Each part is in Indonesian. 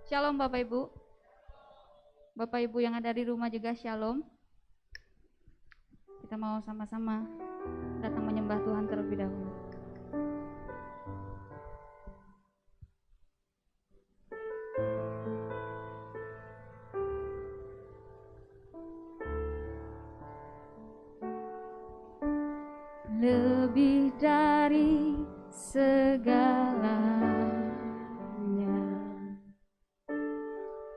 Shalom Bapak Ibu. Bapak Ibu yang ada di rumah juga shalom. Kita mau sama-sama datang menyembah Tuhan terlebih dahulu. Lebih dari segalanya,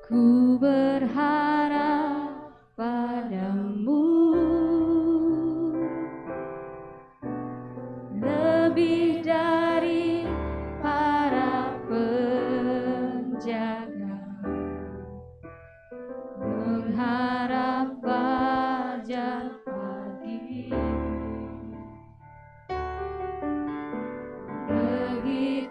ku berharap padamu. Lebih dari para penjaga, mengharap fajar pagi. Begitu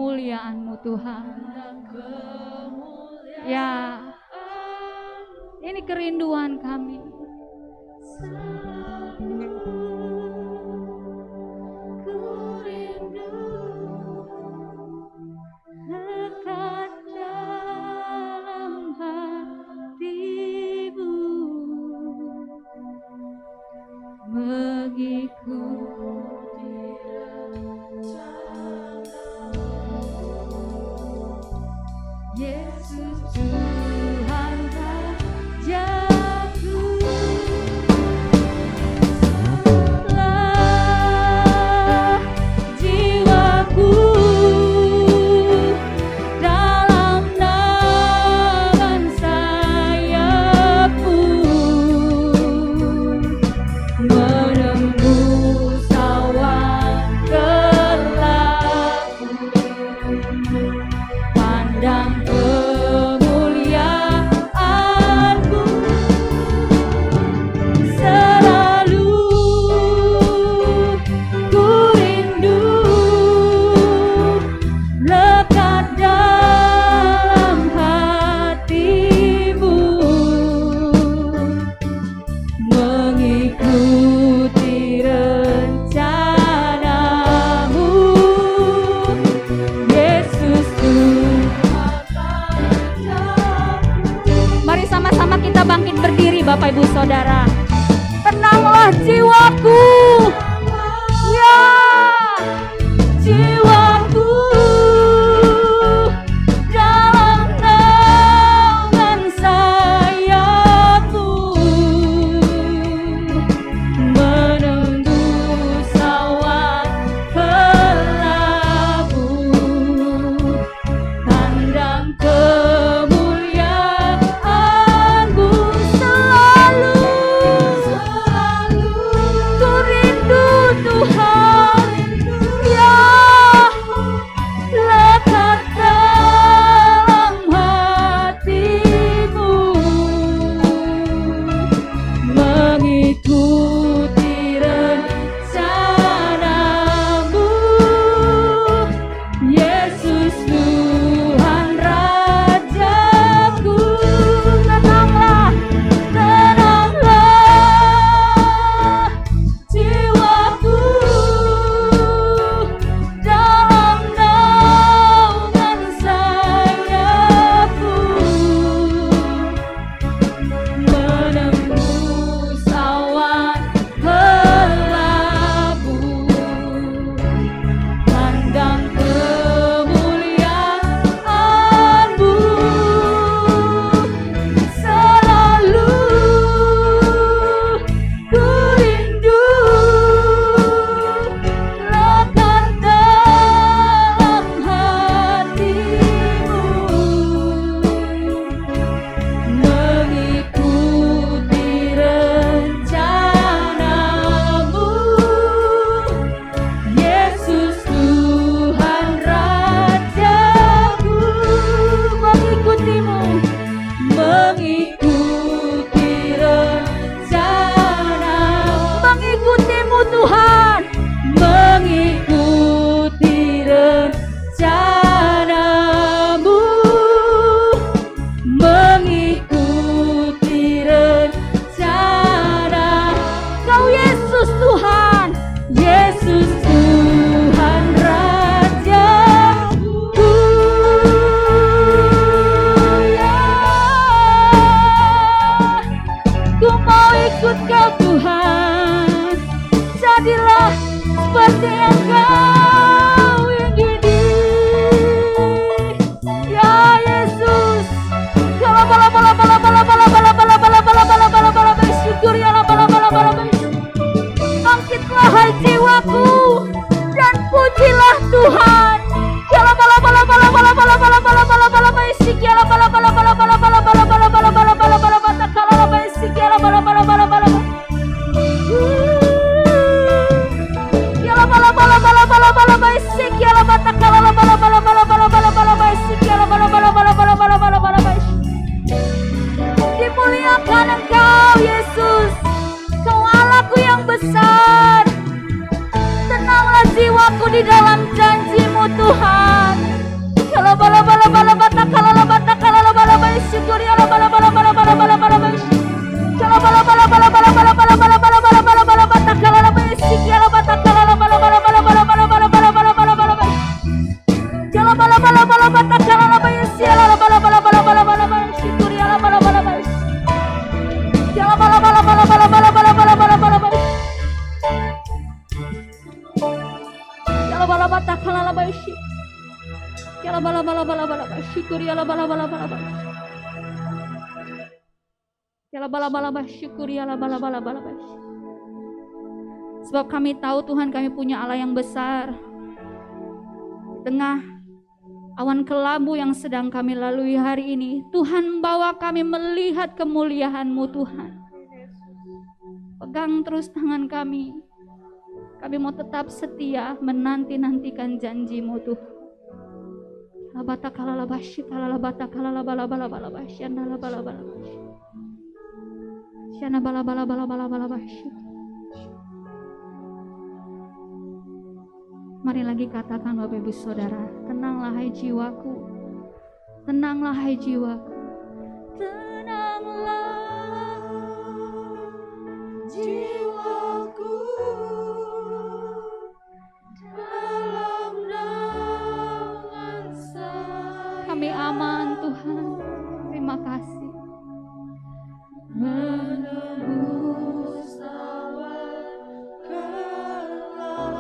kemuliaan-Mu Tuhan. Ya, ini kerinduan kami. Dekat dalam hatimu, mengikuti Yesus Tuhan Rajaku. Setelah jiwaku dalam naungan sayap-Mu, menembus awan gelap, pandang kemuliaan-Mu, selalu ku rindu lekat dalam hati-Mu, mengikuti rencana-Mu, Yesus Tuhan. Mari sama-sama kita bangkit berdiri, Bapak Ibu Saudara. Tenanglah jiwaku, ya, jiwaku dalam naungan sayap-Mu, menembus awan gelap-Mu, pandang kemuliaan-Mu, selalu Sebab kami tahu Tuhan, kami punya Allah yang besar. Di tengah awan kelabu yang sedang kami lalui hari ini, Tuhan membawa kami melihat kemuliaan-Mu Tuhan. Pegang terus tangan kami. Kami mau tetap setia menanti-nantikan janji-Mu Tuhan. Mari lagi katakan Bapak Ibu Saudara, tenanglah hai jiwaku, tenanglah hai jiwaku, tenanglah jiwaku dalam naungan Sayap. Kami aman Tuhan, terima kasih. Menembus awan kelabu,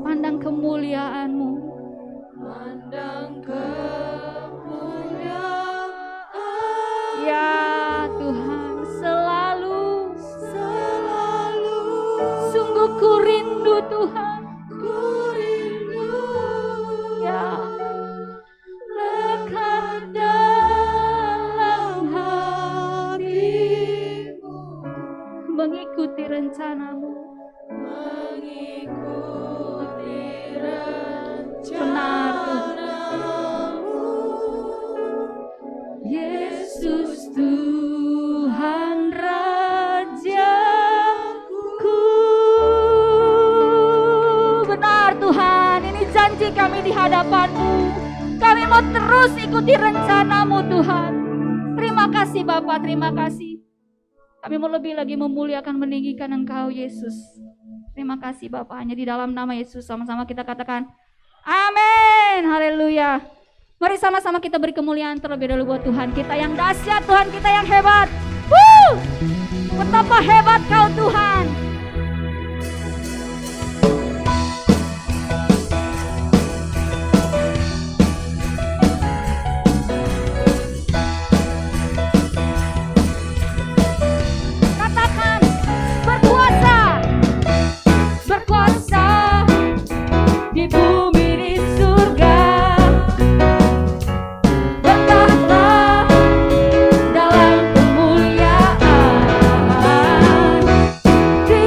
pandang kemuliaan-Mu, pandang kemuliaan. Ya Tuhan, selalu sungguh ku rindu Tuhan, ku rindu ya lekat dalam hatimu, mengikuti rencana-Mu, mengikuti rencana-Mu. Yesus Tuhan Rajaku. Benar Tuhan, ini janji kami di hadapan-Mu. Kami mau terus ikuti rencana-Mu Tuhan. Terima kasih Bapa, terima kasih. Kami mau lebih lagi memuliakan, meninggikan Engkau Yesus. Terima kasih Bapa, hanya di dalam nama Yesus sama-sama kita katakan amin, haleluya. Mari sama-sama kita beri kemuliaan terlebih dahulu buat Tuhan kita yang dahsyat, Tuhan kita yang hebat. Betapa hebat Kau Tuhan. Katakan berkuasa, berkuasa di bumi di surga. Di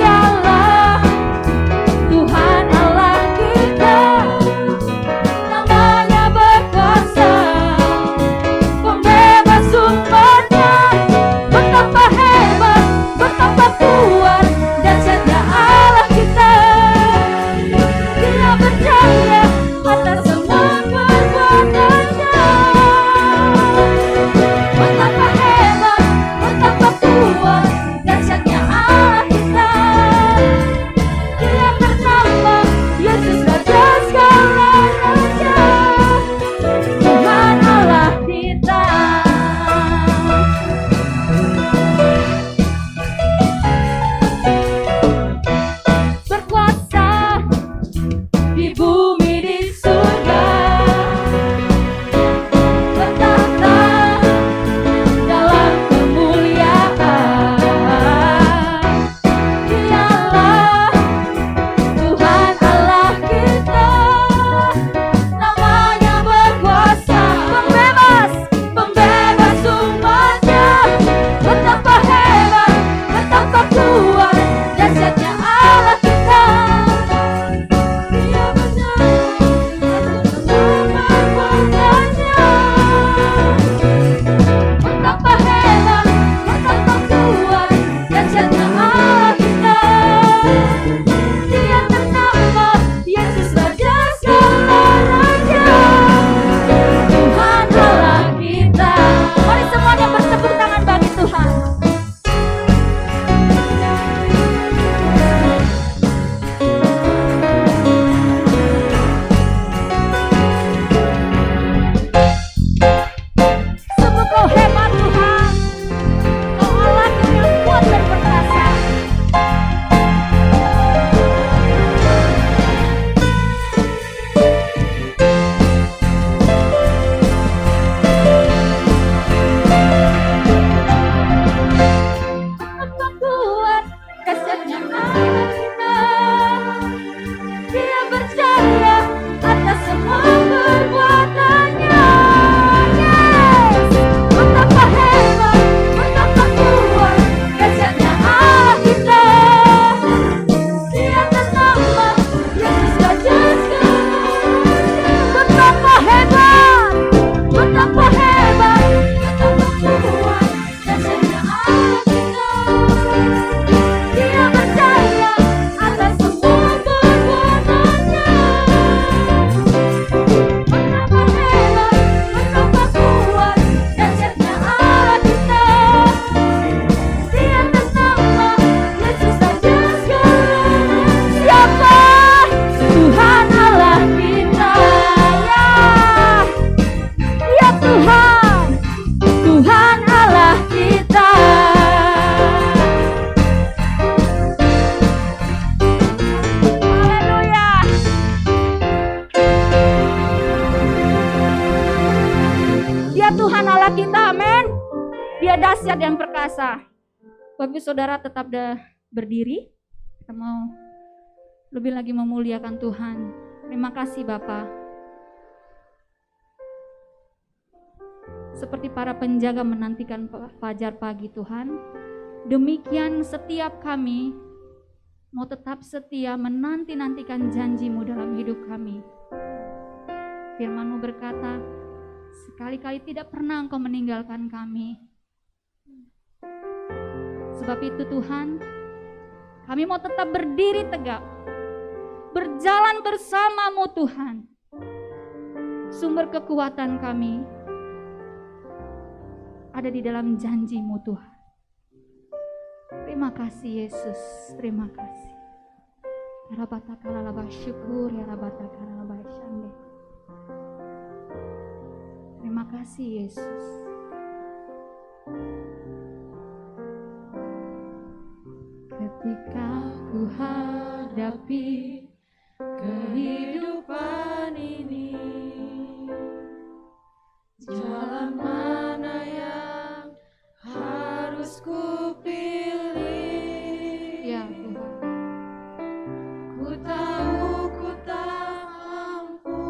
Dia dahsyat dan perkasa. Bapak saudara tetap berdiri. Kita mau lebih lagi memuliakan Tuhan. Terima kasih Bapa. Seperti para penjaga menantikan fajar pagi Tuhan, demikian setiap kami mau tetap setia menanti-nantikan janji-Mu dalam hidup kami. Firman-Mu berkata, sekali-kali tidak pernah Engkau meninggalkan kami. Sebab itu Tuhan, kami mau tetap berdiri tegak, berjalan bersama-Mu Tuhan. Sumber kekuatan kami ada di dalam janji-Mu Tuhan. Terima kasih Yesus, terima kasih. Terima kasih Yesus. Ketika ku hadapi kehidupan ini, jalan mana yang harus ku pilih? Ya Tuhan, ku tahu ku tak mampu,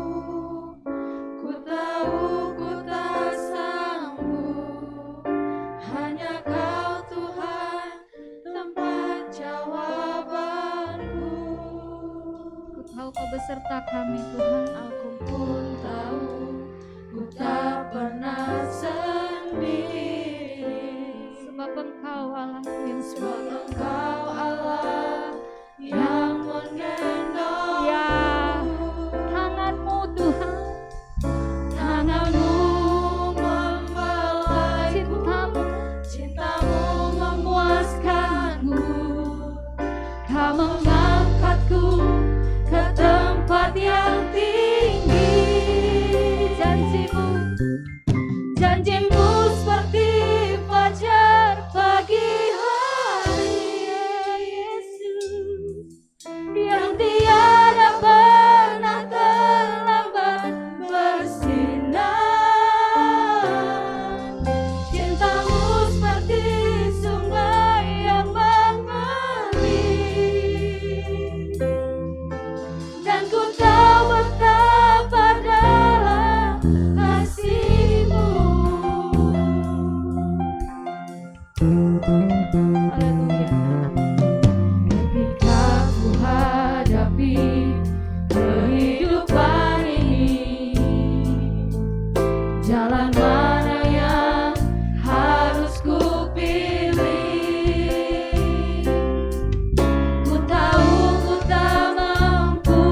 ku tahu ku tak sanggup, hanya Kau Tuhan tempat jawabanku. Ku tahu Kau beserta kami Tuhan. Aku pun tahu ku tak pernah sendiri, sebab Engkau Allah yang yang menggendong. Ya, tangan-Mu Tuhan, tangan-Mu membelaiku, cinta-Mu memuaskanku. Kau mengangkatku ke tempat yang tinggi. Janji-Mu seperti fajar pagi hari, Yesus, yang tiada pernah terlambat bersinar. Cinta-Mu seperti sungai yang mengalir, dan ku tahu betapa dalam kasih-Mu. Haleluya. Ketika ku hadapi kehidupan ini, jalan mana yang harus ku pilih? Ku tahu ku tak mampu,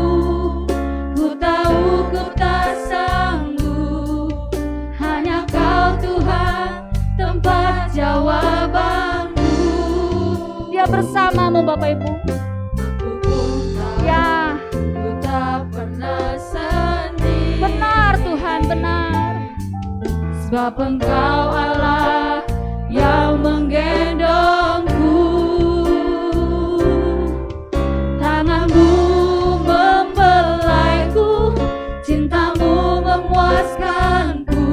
ku tahu ku tak sanggup, hanya Kau Tuhan tempat jawabanku. Dia bersama-Mu Bapak Ibu. Aku pun tahu, ya, ku tak pernah sendiri. Benar Tuhan, benar. Sebab Engkau Allah yang menggendongku. Tangan-Mu membelaiku, cinta-Mu memuaskanku.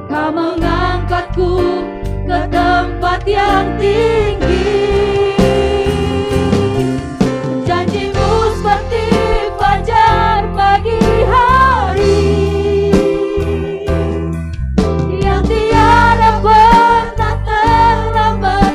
Kau mengangkatku ke tempat yang tinggi. Janji-Mu seperti fajar pagi hari, yang tiada pernah terlambat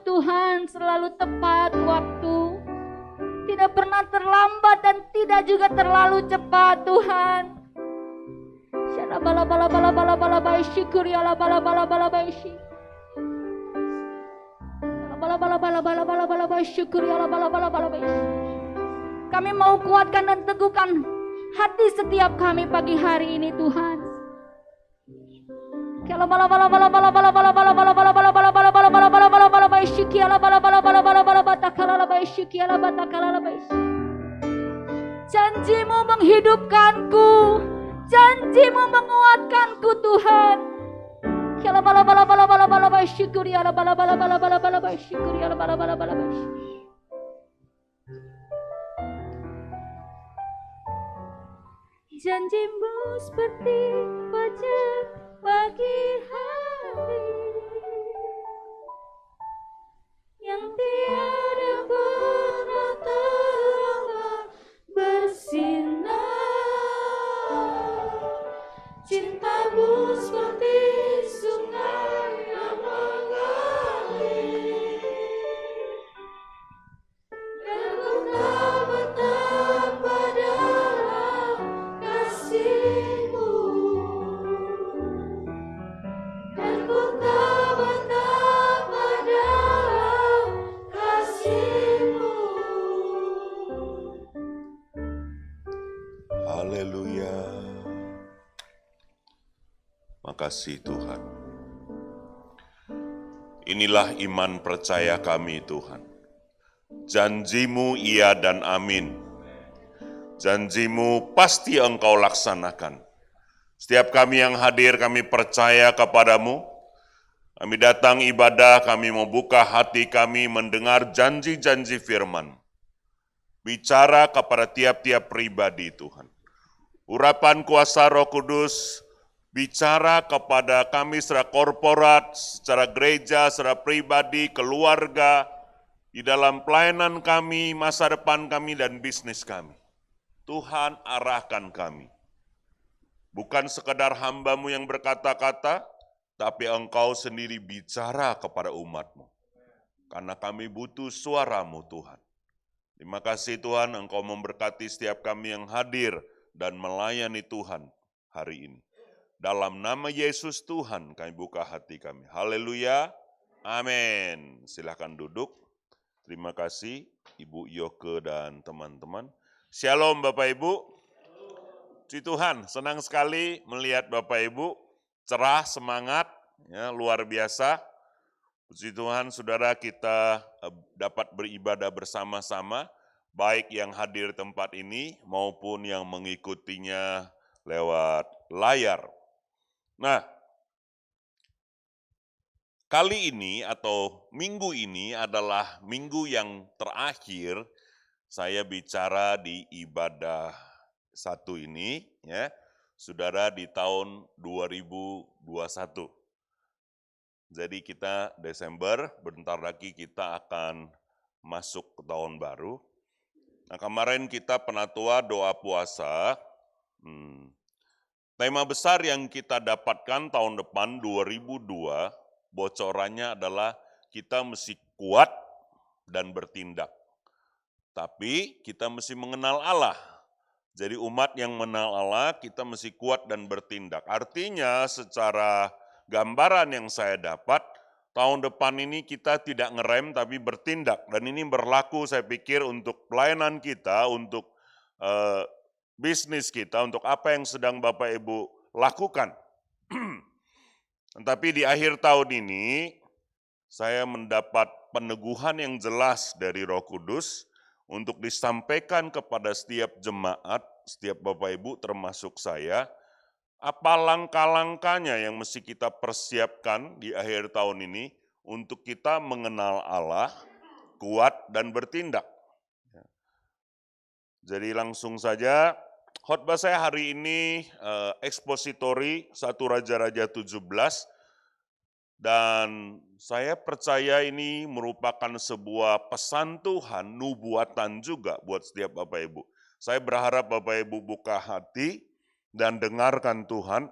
Tuhan selalu tepat waktu. Tidak pernah terlambat dan tidak juga terlalu cepat Tuhan. Syukuri ala bala bala bala baishi. Bala bala bala bala bala bala baishi. Syukuri ala bala bala bala baishi. Kami mau kuatkan dan teguhkan hati setiap kami pagi hari ini Tuhan. Kala bala bala bala bala bala bala bala bala bala bala bala bala bala bala bala bala bala baishi. Kiala bala bala bala bala bala batakala la baishi. Kiala batakala la baishi. Janji-Mu menghidupkanku. Janji-Mu menguatkanku Tuhan. Kiala bala bala bala bala bala baishi. Syukuri ala bala bala bala bala bala baishi. Syukuri ala bala bala bala baishi. Janji-Mu seperti fajar pagi hari yang tiada pernah terlambat bersinar. Cinta-Mu seperti sungai yang mengalir, dan ku tak betapa dalam kasih-Mu, dan ku tak betapa dalam kasih-Mu. Haleluya. Makasih Tuhan. Inilah iman percaya kami Tuhan. Janji-Mu iya dan amin. Janji-Mu pasti Engkau laksanakan. Setiap kami yang hadir, kami percaya kepadamu. Kami datang ibadah, kami mau buka hati kami mendengar janji-janji firman. Bicara kepada tiap-tiap pribadi Tuhan. Urapan kuasa Roh Kudus, bicara kepada kami secara korporat, secara gereja, secara pribadi, keluarga, di dalam pelayanan kami, masa depan kami, dan bisnis kami. Tuhan arahkan kami. Bukan sekedar hamba-Mu yang berkata-kata, tapi Engkau sendiri bicara kepada umat-Mu. Karena kami butuh suara-Mu Tuhan. Terima kasih Tuhan, Engkau memberkati setiap kami yang hadir dan melayani Tuhan hari ini. Dalam nama Yesus Tuhan kami buka hati kami. Haleluya. Amin. Silakan duduk. Terima kasih Ibu Yoke dan teman-teman. Shalom Bapak Ibu. Puji Tuhan, senang sekali melihat Bapak Ibu cerah, semangat, ya, luar biasa. Puji Tuhan, saudara, kita dapat beribadah bersama-sama, baik yang hadir tempat ini maupun yang mengikutinya lewat layar. Nah, kali ini atau minggu ini adalah minggu yang terakhir saya bicara di ibadah satu ini, ya, saudara, di tahun 2021. Jadi kita Desember, bentar lagi kita akan masuk ke tahun baru. Nah, kemarin kita penatua doa puasa. Tema besar yang kita dapatkan tahun depan 2002, bocorannya adalah kita mesti kuat dan bertindak. Tapi kita mesti mengenal Allah. Jadi umat yang mengenal Allah, kita mesti kuat dan bertindak. Artinya secara gambaran yang saya dapat, tahun depan ini kita tidak ngerem tapi bertindak. Dan ini berlaku saya pikir untuk pelayanan kita, untuk bisnis kita, untuk apa yang sedang Bapak Ibu lakukan. Tapi di akhir tahun ini, saya mendapat peneguhan yang jelas dari Roh Kudus untuk disampaikan kepada setiap jemaat, setiap Bapak Ibu termasuk saya, apa langkah-langkahnya yang mesti kita persiapkan di akhir tahun ini untuk kita mengenal Allah, kuat dan bertindak. Jadi langsung saja, khotbah saya hari ini ekspositori 1 Raja-Raja 17, dan saya percaya ini merupakan sebuah pesan Tuhan, nubuatan juga buat setiap Bapak Ibu. Saya berharap Bapak Ibu buka hati dan dengarkan Tuhan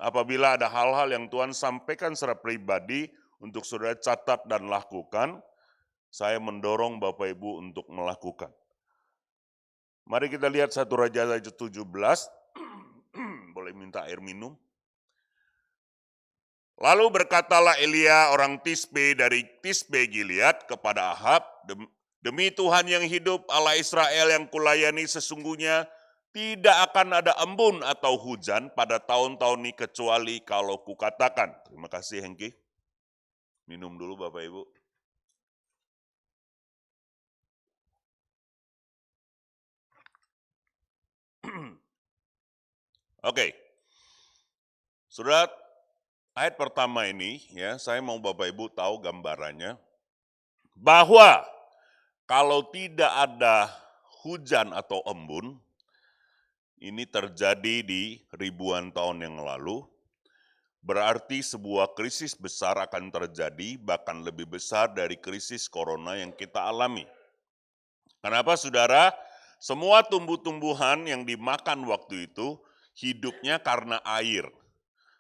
apabila ada hal-hal yang Tuhan sampaikan secara pribadi untuk saudara catat dan lakukan. Saya mendorong Bapak Ibu untuk melakukan. Mari kita lihat 1 Raja 17. Boleh minta air minum. Lalu berkatalah Elia orang Tisbe dari Tisbe Gilead kepada Ahab, demi Tuhan yang hidup, Allah Israel yang kulayani, sesungguhnya tidak akan ada embun atau hujan pada tahun-tahun ini kecuali kalau kukatakan. Terima kasih Hengki. Minum dulu Bapak Ibu. Oke. Saudara, ayat pertama ini ya, saya mau Bapak Ibu tahu gambarannya bahwa kalau tidak ada hujan atau embun, ini terjadi di ribuan tahun yang lalu, berarti sebuah krisis besar akan terjadi, bahkan lebih besar dari krisis corona yang kita alami. Kenapa saudara? Semua tumbuh-tumbuhan yang dimakan waktu itu hidupnya karena air.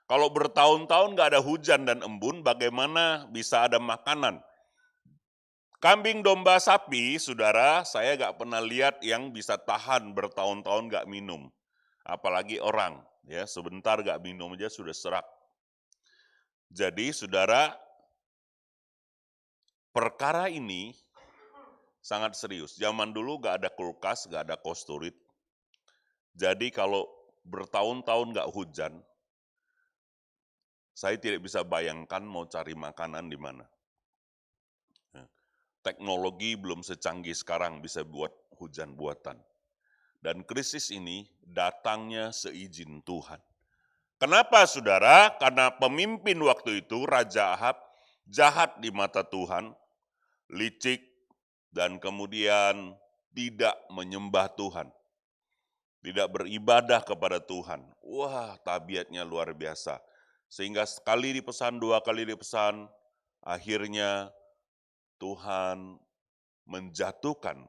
Kalau bertahun-tahun nggak ada hujan dan embun, bagaimana bisa ada makanan? Kambing, domba, sapi, saudara, saya nggak pernah lihat yang bisa tahan bertahun-tahun nggak minum. Apalagi orang, ya sebentar nggak minum aja sudah serak. Jadi saudara, perkara ini sangat serius. Zaman dulu nggak ada kulkas, nggak ada kosturit. Jadi kalau bertahun-tahun nggak hujan, saya tidak bisa bayangkan mau cari makanan di mana. Teknologi belum secanggih sekarang bisa buat hujan buatan. Dan krisis ini datangnya seizin Tuhan. Kenapa saudara? Karena pemimpin waktu itu, Raja Ahab, jahat di mata Tuhan, licik, dan kemudian tidak menyembah Tuhan. Tidak beribadah kepada Tuhan. Wah, tabiatnya luar biasa. Sehingga sekali dipesan, dua kali dipesan, akhirnya Tuhan menjatuhkan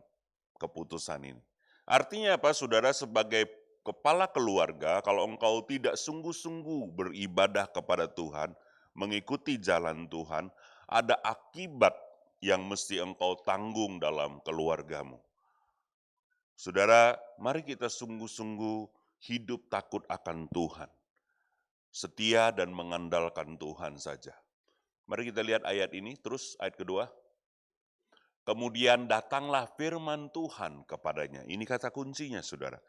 keputusan ini. Artinya apa, saudara, sebagai kepala keluarga, kalau engkau tidak sungguh-sungguh beribadah kepada Tuhan, mengikuti jalan Tuhan, ada akibat yang mesti engkau tanggung dalam keluargamu. Saudara, mari kita sungguh-sungguh hidup takut akan Tuhan. Setia dan mengandalkan Tuhan saja. Mari kita lihat ayat ini, terus ayat kedua. Kemudian datanglah firman Tuhan kepadanya. Ini kata kuncinya, saudara.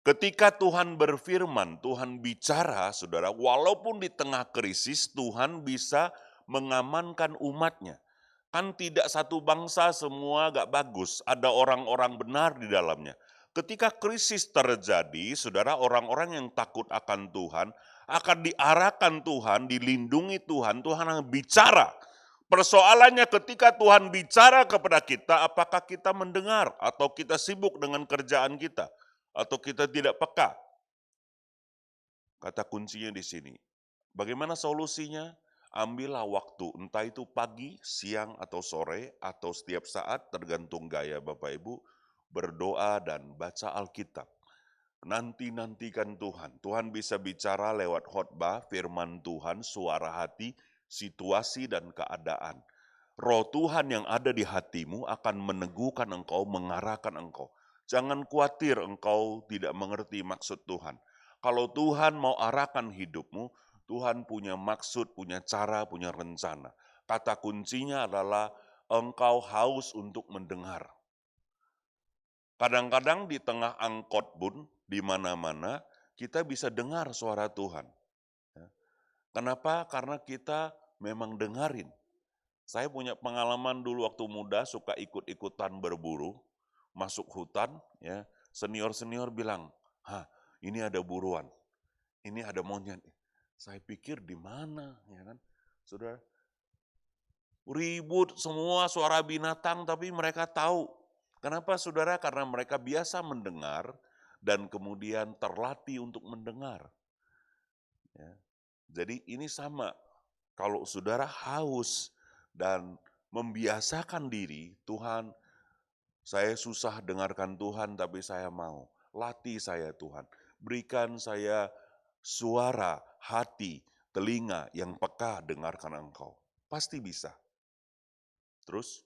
Ketika Tuhan berfirman, Tuhan bicara, saudara, walaupun di tengah krisis, Tuhan bisa mengamankan umatnya. Kan tidak satu bangsa semua gak bagus, ada orang-orang benar di dalamnya. Ketika krisis terjadi, saudara, orang-orang yang takut akan Tuhan, akan diarahkan Tuhan, dilindungi Tuhan, Tuhan akan bicara. Persoalannya ketika Tuhan bicara kepada kita, apakah kita mendengar atau kita sibuk dengan kerjaan kita atau kita tidak peka? Kata kuncinya di sini. Bagaimana solusinya? Ambillah waktu, entah itu pagi, siang, atau sore, atau setiap saat, tergantung gaya Bapak Ibu, berdoa dan baca Alkitab. Nanti-nantikan Tuhan. Tuhan bisa bicara lewat khotbah, firman Tuhan, suara hati, situasi dan keadaan. Roh Tuhan yang ada di hatimu akan meneguhkan engkau, mengarahkan engkau. Jangan khawatir engkau tidak mengerti maksud Tuhan. Kalau Tuhan mau arahkan hidupmu, Tuhan punya maksud, punya cara, punya rencana. Kata kuncinya adalah engkau haus untuk mendengar. Kadang-kadang di tengah angkot pun, di mana-mana, kita bisa dengar suara Tuhan. Kenapa? Karena kita memang dengarin. Saya punya pengalaman dulu waktu muda, suka ikut-ikutan berburu, masuk hutan, ya senior-senior bilang, ini ada buruan, ini ada monyet. Saya pikir di mana, ya kan, saudara? Ribut semua suara binatang, tapi mereka tahu. Kenapa, saudara? Karena mereka biasa mendengar dan kemudian terlatih untuk mendengar. Ya. Jadi ini sama, kalau saudara haus dan membiasakan diri, Tuhan, saya susah dengarkan Tuhan tapi saya mau. Latih saya Tuhan, berikan saya suara hati, telinga yang peka dengarkan engkau. Pasti bisa. Terus,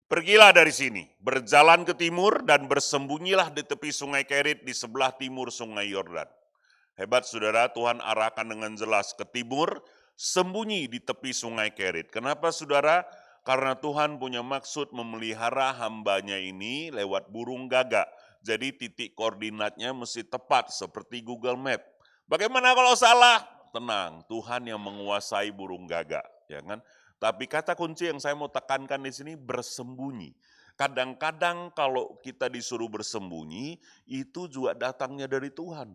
pergilah dari sini, berjalan ke timur dan bersembunyilah di tepi sungai Kerit di sebelah timur sungai Yordan. Hebat saudara, Tuhan arahkan dengan jelas ke timur, sembunyi di tepi sungai Kerit. Kenapa saudara? Karena Tuhan punya maksud memelihara hambanya ini lewat burung gagak. Jadi titik koordinatnya mesti tepat seperti Google Map. Bagaimana kalau salah? Tenang, Tuhan yang menguasai burung gagak, ya kan? Tapi kata kunci yang saya mau tekankan di sini bersembunyi. Kadang-kadang kalau kita disuruh bersembunyi, itu juga datangnya dari Tuhan.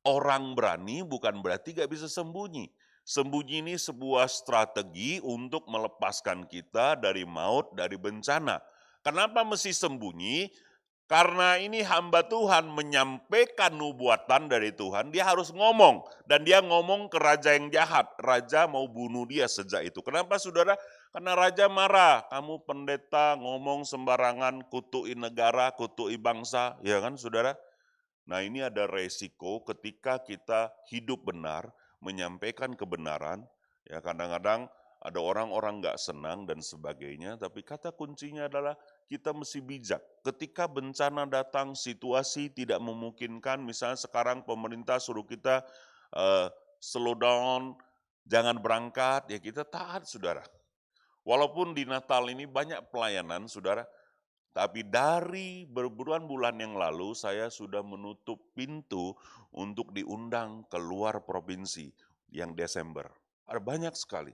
Orang berani bukan berarti gak bisa sembunyi. Sembunyi ini sebuah strategi untuk melepaskan kita dari maut, dari bencana. Kenapa mesti sembunyi? Karena ini hamba Tuhan menyampaikan nubuatan dari Tuhan, dia harus ngomong. Dan dia ngomong ke raja yang jahat, raja mau bunuh dia sejak itu. Kenapa saudara? Karena raja marah, kamu pendeta ngomong sembarangan, kutuin negara, kutuin bangsa, ya kan saudara? Nah ini ada resiko ketika kita hidup benar, menyampaikan kebenaran, ya kadang-kadang ada orang-orang nggak senang dan sebagainya, tapi kata kuncinya adalah kita mesti bijak. Ketika bencana datang, situasi tidak memungkinkan, misalnya sekarang pemerintah suruh kita slow down, jangan berangkat, ya kita taat saudara. Walaupun di Natal ini banyak pelayanan saudara, tapi dari berbulan-bulan yang lalu saya sudah menutup pintu untuk diundang keluar provinsi yang Desember. Ada banyak sekali.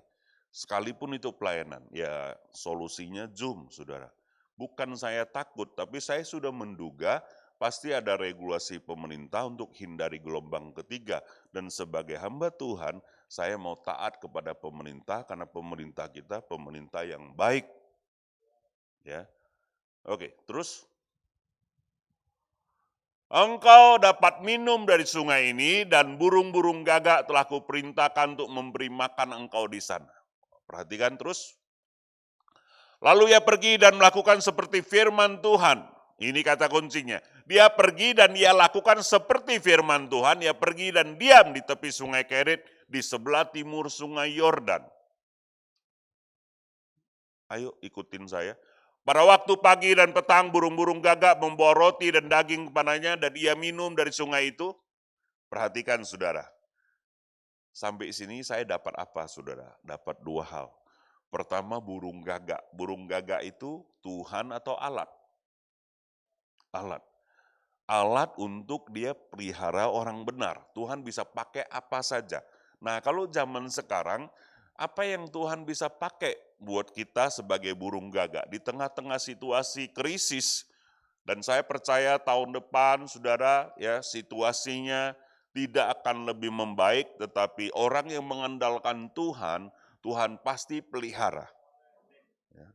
Sekalipun itu pelayanan, ya solusinya Zoom, saudara. Bukan saya takut, tapi saya sudah menduga pasti ada regulasi pemerintah untuk hindari gelombang ketiga. Dan sebagai hamba Tuhan, saya mau taat kepada pemerintah karena pemerintah kita pemerintah yang baik. Ya, oke, terus engkau dapat minum dari sungai ini dan burung-burung gagak telah kuperintahkan untuk memberi makan engkau di sana. Perhatikan terus. Lalu ia pergi dan melakukan seperti firman Tuhan. Ini kata kuncinya. Dia pergi dan ia lakukan seperti firman Tuhan. Ia pergi dan diam di tepi sungai Kerit di sebelah timur sungai Yordan. Ayo ikutin saya. Pada waktu pagi dan petang burung-burung gagak membawa roti dan daging kepadanya dan ia minum dari sungai itu. Perhatikan saudara. Sampai sini saya dapat apa saudara? Dapat dua hal. Pertama burung gagak. Burung gagak itu Tuhan atau alat? Alat. Alat untuk dia pelihara orang benar. Tuhan bisa pakai apa saja. Nah kalau zaman sekarang, apa yang Tuhan bisa pakai buat kita sebagai burung gagak di tengah-tengah situasi krisis? Dan saya percaya tahun depan, saudara, ya situasinya tidak akan lebih membaik, tetapi orang yang mengandalkan Tuhan, Tuhan pasti pelihara. Ya.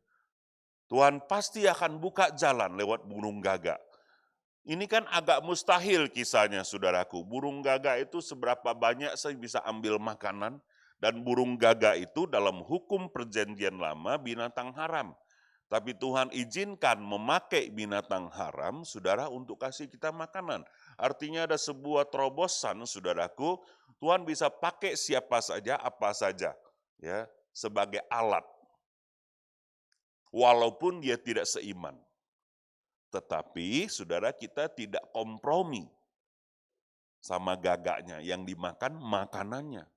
Tuhan pasti akan buka jalan lewat burung gagak. Ini kan agak mustahil kisahnya, saudaraku. Burung gagak itu seberapa banyak saya bisa ambil makanan, dan burung gagak itu dalam hukum perjanjian lama binatang haram. Tapi Tuhan izinkan memakai binatang haram, saudara, untuk kasih kita makanan. Artinya ada sebuah terobosan, saudaraku, Tuhan bisa pakai siapa saja, apa saja, ya, sebagai alat. Walaupun dia tidak seiman. Tetapi, saudara, kita tidak kompromi sama gagaknya. Yang dimakan makanannya.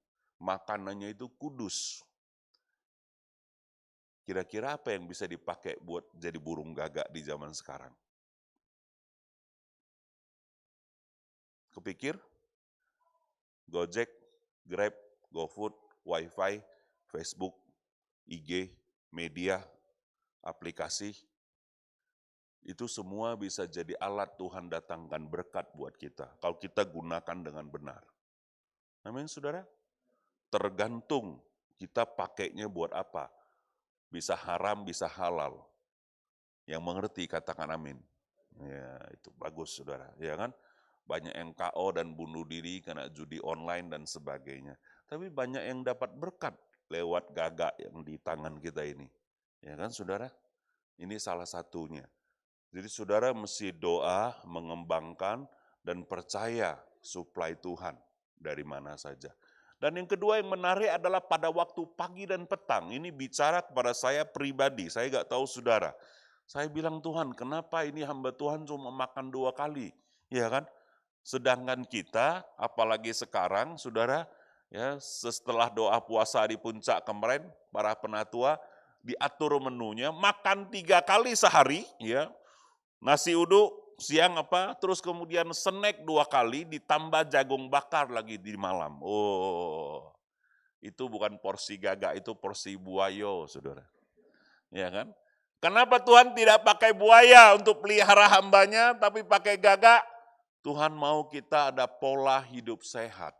Makanannya itu kudus. Kira-kira apa yang bisa dipakai buat jadi burung gagak di zaman sekarang? Kepikir? Gojek, Grab, GoFood, Wi-Fi, Facebook, IG, media, aplikasi, itu semua bisa jadi alat Tuhan datangkan berkat buat kita. Kalau kita gunakan dengan benar. Amin, saudara? Tergantung kita pakainya buat apa. Bisa haram, bisa halal. Yang mengerti katakan amin. Ya, itu bagus, saudara. Ya kan? Banyak yang KO dan bunuh diri karena judi online dan sebagainya. Tapi banyak yang dapat berkat lewat gagak yang di tangan kita ini. Ya kan, saudara? Ini salah satunya. Jadi saudara mesti doa, mengembangkan, dan percaya suplai Tuhan. dari mana saja. Dan yang kedua yang menarik adalah pada waktu pagi dan petang. Ini bicara kepada saya pribadi, saya nggak tahu saudara. Saya bilang, Tuhan, kenapa ini hamba Tuhan cuma makan 2 kali? Ya kan? Sedangkan kita, apalagi sekarang, saudara, ya setelah doa puasa di puncak kemarin, para penatua diatur menunya, makan 3 kali sehari, ya nasi uduk, siang terus kemudian snack 2 kali, ditambah jagung bakar lagi di malam. Oh, itu bukan porsi gagak, itu porsi buayo, saudara. Ya kan? Kenapa Tuhan tidak pakai buaya untuk pelihara hambanya, tapi pakai gagak? Tuhan mau kita ada pola hidup sehat.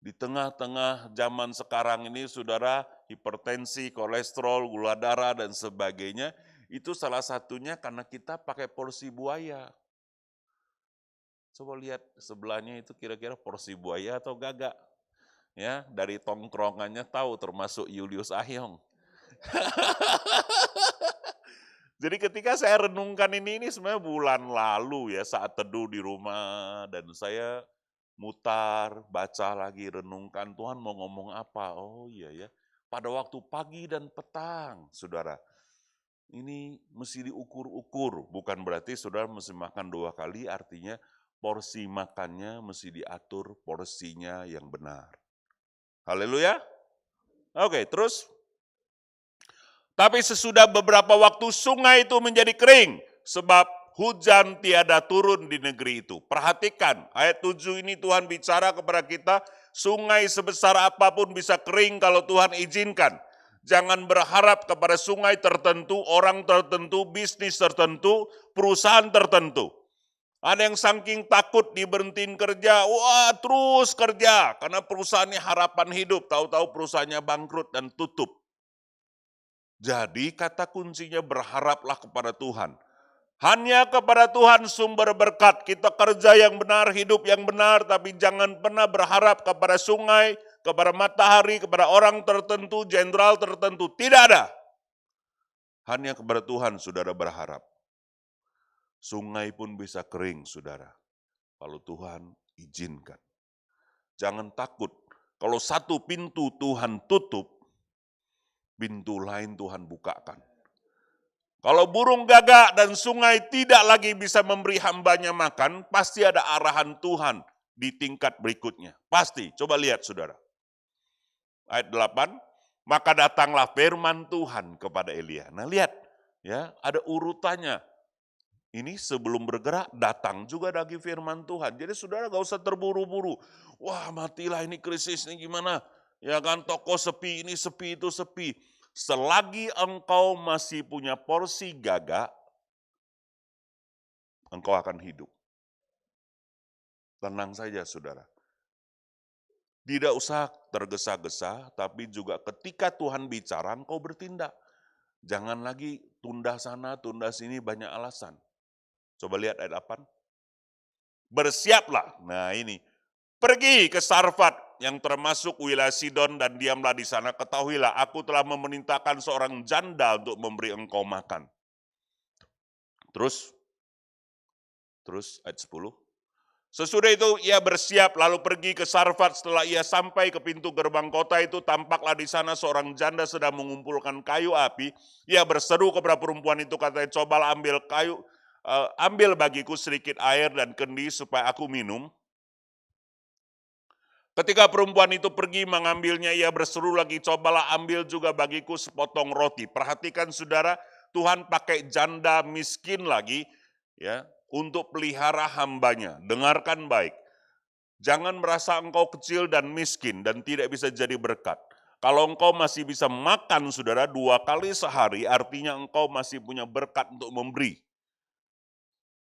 Di tengah-tengah zaman sekarang ini, saudara, hipertensi, kolesterol, gula darah, dan sebagainya, itu salah satunya karena kita pakai porsi buaya. Coba lihat sebelahnya itu kira-kira porsi buaya atau gagak. Ya, dari tongkrongannya tahu termasuk Julius Ayong. Jadi ketika saya renungkan ini sebenarnya bulan lalu ya saat teduh di rumah dan saya mutar, baca lagi, renungkan Tuhan mau ngomong apa. Oh iya ya, pada waktu pagi dan petang, saudara. Ini mesti diukur-ukur, bukan berarti saudara mesti makan 2 kali, artinya porsi makannya mesti diatur porsinya yang benar. Haleluya. Oke, terus. Tapi sesudah beberapa waktu sungai itu menjadi kering, sebab hujan tiada turun di negeri itu. Perhatikan, ayat 7 ini Tuhan bicara kepada kita, sungai sebesar apapun bisa kering kalau Tuhan izinkan. Jangan berharap kepada sungai tertentu, orang tertentu, bisnis tertentu, perusahaan tertentu. Ada yang saking takut diberhentiin kerja, wah terus kerja, karena perusahaannya harapan hidup, tahu-tahu perusahaannya bangkrut dan tutup. Jadi kata kuncinya berharaplah kepada Tuhan. Hanya kepada Tuhan sumber berkat. Kita kerja yang benar, hidup yang benar, tapi jangan pernah berharap kepada sungai, kepada matahari, kepada orang tertentu, jenderal tertentu. Tidak ada. Hanya kepada Tuhan saudara berharap. Sungai pun bisa kering saudara. Kalau Tuhan izinkan. Jangan takut. Kalau satu pintu Tuhan tutup, pintu lain Tuhan bukakan. Kalau burung gagak dan sungai tidak lagi bisa memberi hambanya makan, pasti ada arahan Tuhan di tingkat berikutnya. Pasti, coba lihat saudara. Ayat 8, maka datanglah firman Tuhan kepada Elia. Nah lihat, ya ada urutannya. Ini sebelum bergerak, datang juga lagi firman Tuhan. Jadi saudara gak usah terburu-buru. Wah matilah ini krisis ini gimana. Ya kan toko sepi, ini sepi, itu sepi. Selagi engkau masih punya porsi gagak, engkau akan hidup. Tenang saja saudara. Tidak usah tergesa-gesa, tapi juga ketika Tuhan bicara, engkau bertindak. Jangan lagi tunda sana, tunda sini, banyak alasan. Coba lihat ayat 8. Bersiaplah, nah ini, pergi ke Sarfat yang termasuk wilayah Sidon dan diamlah di sana. Ketahuilah, aku telah memerintahkan seorang janda untuk memberi engkau makan. Terus ayat 10. Sesudah itu ia bersiap lalu pergi ke Sarfat. Setelah ia sampai ke pintu gerbang kota itu, tampaklah di sana seorang janda sedang mengumpulkan kayu api. Ia berseru kepada perempuan itu, katanya, cobalah ambil bagiku sedikit air dan kendi supaya aku minum. Ketika perempuan itu pergi mengambilnya, ia berseru lagi, cobalah ambil juga bagiku sepotong roti. Perhatikan saudara, Tuhan pakai janda miskin lagi ya untuk pelihara hambanya. Dengarkan baik. Jangan merasa engkau kecil dan miskin dan tidak bisa jadi berkat. Kalau engkau masih bisa makan saudara 2 kali sehari, artinya engkau masih punya berkat untuk memberi.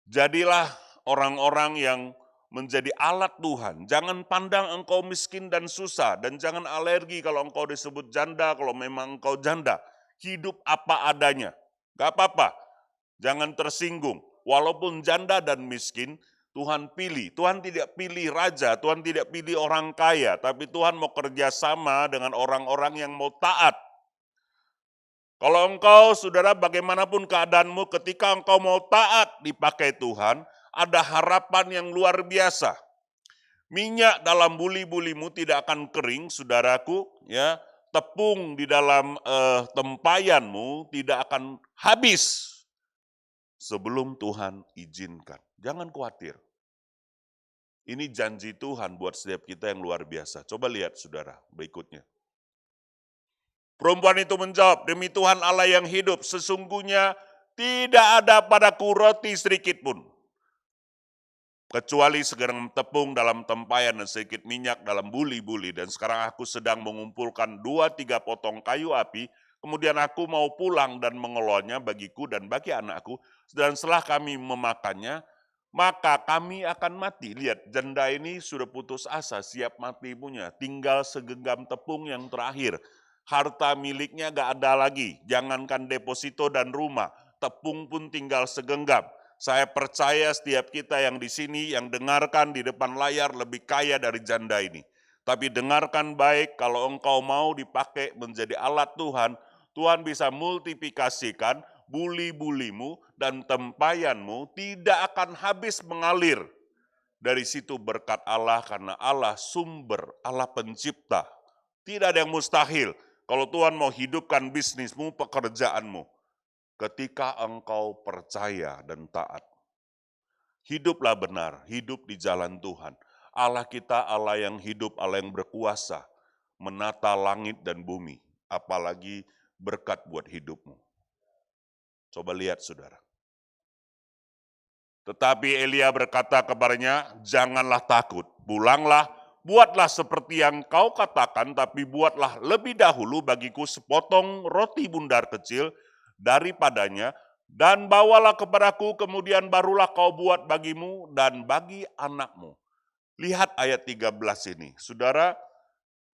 Jadilah orang-orang yang menjadi alat Tuhan. Jangan pandang engkau miskin dan susah, dan jangan alergi kalau engkau disebut janda, kalau memang engkau janda. Hidup apa adanya, gak apa-apa. Jangan tersinggung. Walaupun janda dan miskin, Tuhan pilih. Tuhan tidak pilih raja, Tuhan tidak pilih orang kaya, tapi Tuhan mau kerjasama dengan orang-orang yang mau taat. Kalau engkau, saudara, bagaimanapun keadaanmu, ketika engkau mau taat dipakai Tuhan, ada harapan yang luar biasa. Minyak dalam buli-bulimu tidak akan kering, saudaraku, ya. Tepung di dalam tempayanmu tidak akan habis sebelum Tuhan izinkan. Jangan khawatir. Ini janji Tuhan buat setiap kita yang luar biasa. Coba lihat saudara berikutnya. Perempuan itu menjawab, demi Tuhan Allah yang hidup, sesungguhnya tidak ada padaku roti sedikit pun. Kecuali segerang tepung dalam tempayan dan sedikit minyak dalam buli-buli. Dan sekarang aku sedang mengumpulkan 2-3 potong kayu api. Kemudian aku mau pulang dan mengelolanya bagiku dan bagi anakku. Dan setelah kami memakannya, maka kami akan mati. Lihat, janda ini sudah putus asa, siap mati punya. Tinggal segenggam tepung yang terakhir. Harta miliknya gak ada lagi. Jangankan deposito dan rumah, tepung pun tinggal segenggam. Saya percaya setiap kita yang di sini, yang dengarkan di depan layar lebih kaya dari janda ini. Tapi dengarkan baik, kalau engkau mau dipakai menjadi alat Tuhan, Tuhan bisa multiplikasikan buli-bulimu dan tempayanmu tidak akan habis mengalir. Dari situ berkat Allah karena Allah sumber, Allah pencipta. Tidak ada yang mustahil. Kalau Tuhan mau hidupkan bisnismu, pekerjaanmu. Ketika engkau percaya dan taat. Hiduplah benar, hidup di jalan Tuhan. Allah kita Allah yang hidup, Allah yang berkuasa, menata langit dan bumi, apalagi berkat buat hidupmu. Coba lihat saudara. Tetapi Elia berkata kepadanya, janganlah takut, pulanglah, buatlah seperti yang kau katakan, tapi buatlah lebih dahulu bagiku sepotong roti bundar kecil, daripadanya, dan bawalah kepadaku, kemudian barulah kau buat bagimu dan bagi anakmu. Lihat ayat 13 ini. Saudara,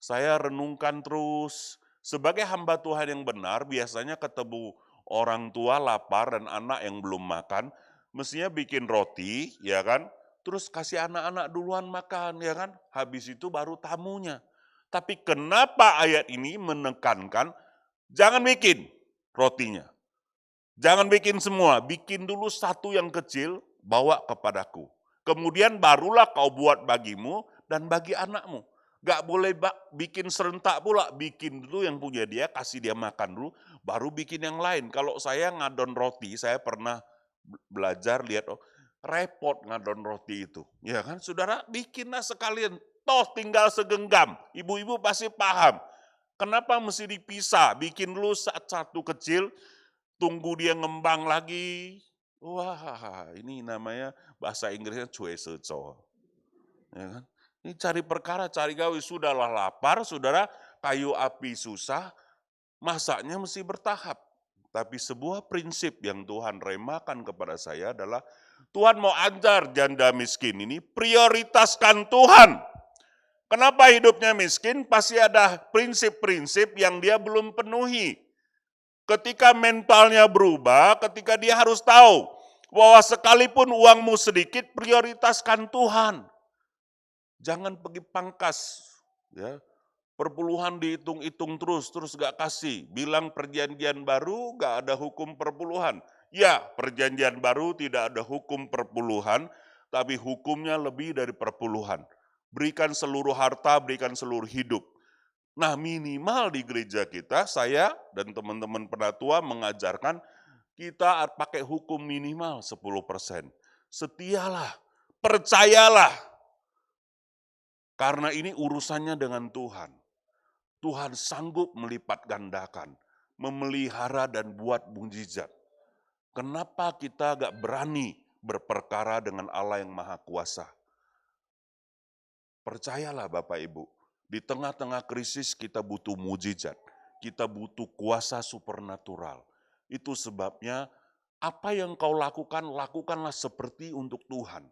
saya renungkan terus. Sebagai hamba Tuhan yang benar, biasanya ketemu orang tua lapar dan anak yang belum makan, mestinya bikin roti, ya kan? Terus kasih anak-anak duluan makan, ya kan? Habis itu baru tamunya. Tapi kenapa ayat ini menekankan, jangan bikin rotinya. Jangan bikin semua, bikin dulu satu yang kecil, bawa kepadaku. Kemudian barulah kau buat bagimu dan bagi anakmu. Gak boleh bikin serentak pula, bikin dulu yang punya dia, kasih dia makan dulu, baru bikin yang lain. Kalau saya ngadon roti, saya pernah belajar lihat, repot ngadon roti itu. Ya kan, saudara, bikinlah sekalian, toh tinggal segenggam. Ibu-ibu pasti paham. Kenapa mesti dipisah? Bikin dulu satu kecil, tunggu dia ngembang lagi. Wah, ini namanya bahasa Inggrisnya cue seco. Ya kan? Ini cari perkara, cari gawe, sudahlah lapar, saudara, kayu api susah, masaknya mesti bertahap. Tapi sebuah prinsip yang Tuhan remakan kepada saya adalah, Tuhan mau ajar janda miskin ini, prioritaskan Tuhan. Kenapa hidupnya miskin? Pasti ada prinsip-prinsip yang dia belum penuhi. Ketika mentalnya berubah, ketika dia harus tahu bahwa sekalipun uangmu sedikit, prioritaskan Tuhan. Jangan pergi pangkas, ya. Perpuluhan dihitung-hitung terus gak kasih. Bilang perjanjian baru gak ada hukum perpuluhan. Ya, perjanjian baru tidak ada hukum perpuluhan, tapi hukumnya lebih dari perpuluhan. Berikan seluruh harta, berikan seluruh hidup. Nah, minimal di gereja kita, saya dan teman-teman penatua mengajarkan kita pakai hukum minimal 10%. Setialah, percayalah. Karena ini urusannya dengan Tuhan. Tuhan sanggup melipat gandakan, memelihara dan buat mujizat. Kenapa kita gak berani berperkara dengan Allah yang Maha Kuasa? Percayalah Bapak Ibu, di tengah-tengah krisis kita butuh mujizat, kita butuh kuasa supernatural. Itu sebabnya apa yang kau lakukan, lakukanlah seperti untuk Tuhan.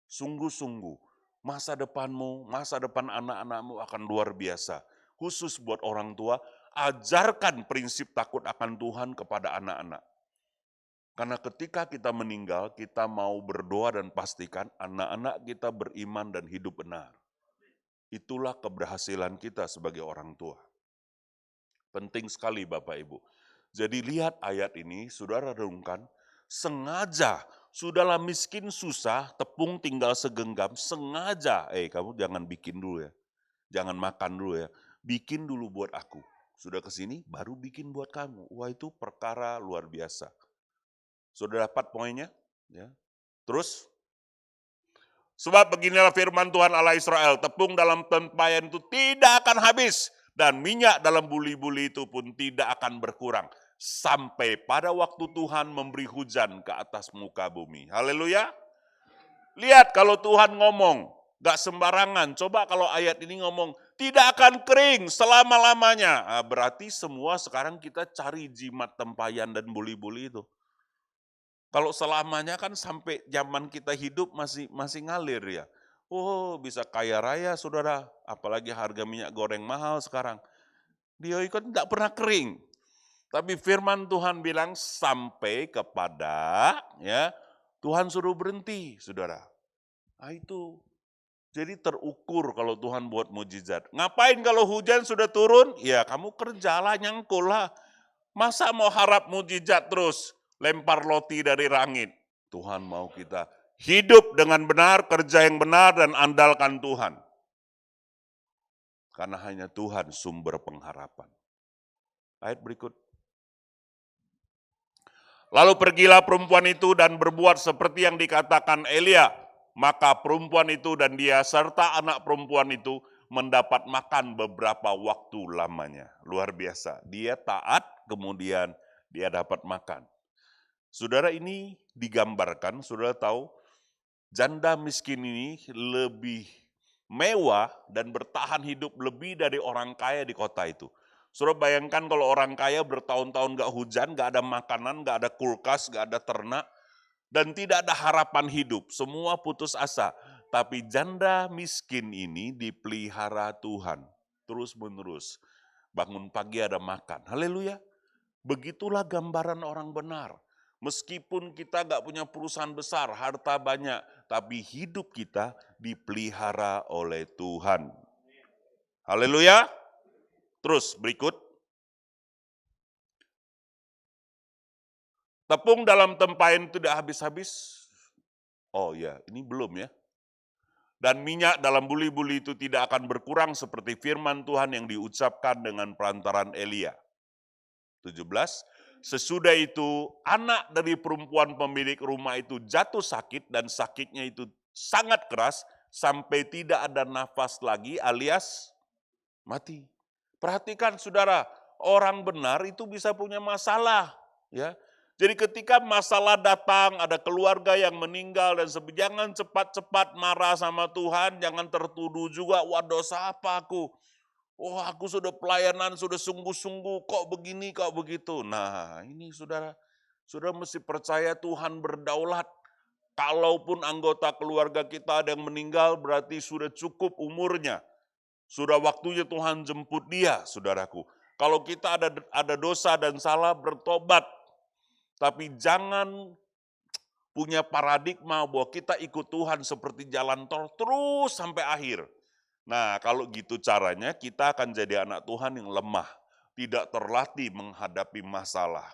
Sungguh-sungguh, masa depanmu, masa depan anak-anakmu akan luar biasa. Khusus buat orang tua, ajarkan prinsip takut akan Tuhan kepada anak-anak. Karena ketika kita meninggal, kita mau berdoa dan pastikan anak-anak kita beriman dan hidup benar. Itulah keberhasilan kita sebagai orang tua. Penting sekali Bapak Ibu. Jadi lihat ayat ini, saudara renungkan, sengaja Sudahlah miskin susah, tepung tinggal segenggam, sengaja. Kamu jangan bikin dulu ya, jangan makan dulu ya. Bikin dulu buat aku. Sudah ke sini, baru bikin buat kamu. Wah, itu perkara luar biasa. Sudah dapat poinnya? Ya. Terus, sebab beginilah firman Tuhan Allah Israel, tepung dalam tempayan itu tidak akan habis, dan minyak dalam buli-buli itu pun tidak akan berkurang, sampai pada waktu Tuhan memberi hujan ke atas muka bumi. Haleluya. Lihat kalau Tuhan ngomong, gak sembarangan. Coba kalau ayat ini ngomong, tidak akan kering selama-lamanya. Nah, berarti semua sekarang kita cari jimat tempayan dan buli-buli itu. Kalau selamanya kan sampai zaman kita hidup masih ngalir ya. Oh, bisa kaya raya saudara, apalagi harga minyak goreng mahal sekarang. Dia ikut tidak pernah kering. Tapi firman Tuhan bilang sampai kepada ya Tuhan suruh berhenti, saudara. Nah itu, jadi terukur kalau Tuhan buat mujizat. Ngapain kalau hujan sudah turun? Ya kamu kerjalah, nyangkul lah. Masa mau harap mujizat terus? Lempar roti dari langit. Tuhan mau kita hidup dengan benar, kerja yang benar, dan andalkan Tuhan. Karena hanya Tuhan sumber pengharapan. Ayat berikut. Lalu pergilah perempuan itu dan berbuat seperti yang dikatakan Elia. Maka perempuan itu dan dia serta anak perempuan itu mendapat makan beberapa waktu lamanya. Luar biasa. Dia taat, kemudian dia dapat makan. Saudara, ini digambarkan, saudara tahu, janda miskin ini lebih mewah dan bertahan hidup lebih dari orang kaya di kota itu. Saudara bayangkan kalau orang kaya bertahun-tahun gak hujan, gak ada makanan, gak ada kulkas, gak ada ternak, dan tidak ada harapan hidup, semua putus asa. Tapi janda miskin ini dipelihara Tuhan, terus menerus. Bangun pagi ada makan, haleluya. Begitulah gambaran orang benar. Meskipun kita gak punya perusahaan besar, harta banyak, tapi hidup kita dipelihara oleh Tuhan. Haleluya. Terus berikut. Tepung dalam tempayan tidak habis-habis. Oh ya, ini belum ya. Dan minyak dalam buli-buli itu tidak akan berkurang seperti firman Tuhan yang diucapkan dengan perantaran Elia. 17. Sesudah itu anak dari perempuan pemilik rumah itu jatuh sakit dan sakitnya itu sangat keras sampai tidak ada nafas lagi alias mati. Perhatikan saudara, orang benar itu bisa punya masalah. Ya. Jadi ketika masalah datang, ada keluarga yang meninggal dan jangan cepat-cepat marah sama Tuhan, jangan tertuduh juga, wah dosa apa aku? Oh aku sudah pelayanan, sudah sungguh-sungguh, kok begini, kok begitu. Nah ini saudara mesti percaya Tuhan berdaulat. Kalaupun anggota keluarga kita ada yang meninggal, berarti sudah cukup umurnya. Sudah waktunya Tuhan jemput dia, saudaraku. Kalau kita ada dosa dan salah, bertobat. Tapi jangan punya paradigma bahwa kita ikut Tuhan seperti jalan tol terus sampai akhir. Nah, kalau gitu caranya kita akan jadi anak Tuhan yang lemah, tidak terlatih menghadapi masalah.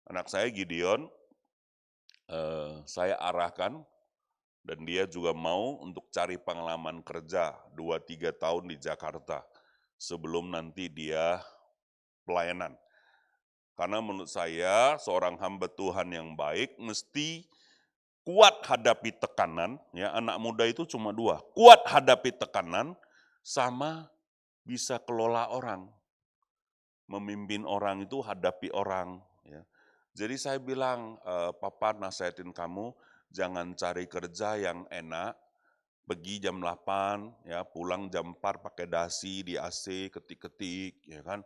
Anak saya Gideon, saya arahkan dan dia juga mau untuk cari pengalaman kerja 2-3 tahun di Jakarta sebelum nanti dia pelayanan. Karena menurut saya seorang hamba Tuhan yang baik mesti kuat hadapi tekanan, ya anak muda itu cuma 2, kuat hadapi tekanan sama bisa kelola orang. Memimpin orang itu hadapi orang. Ya. Jadi saya bilang, Papa nasihatin kamu, jangan cari kerja yang enak, pergi jam 8, ya pulang jam 4 pakai dasi di AC, ketik-ketik, ya kan.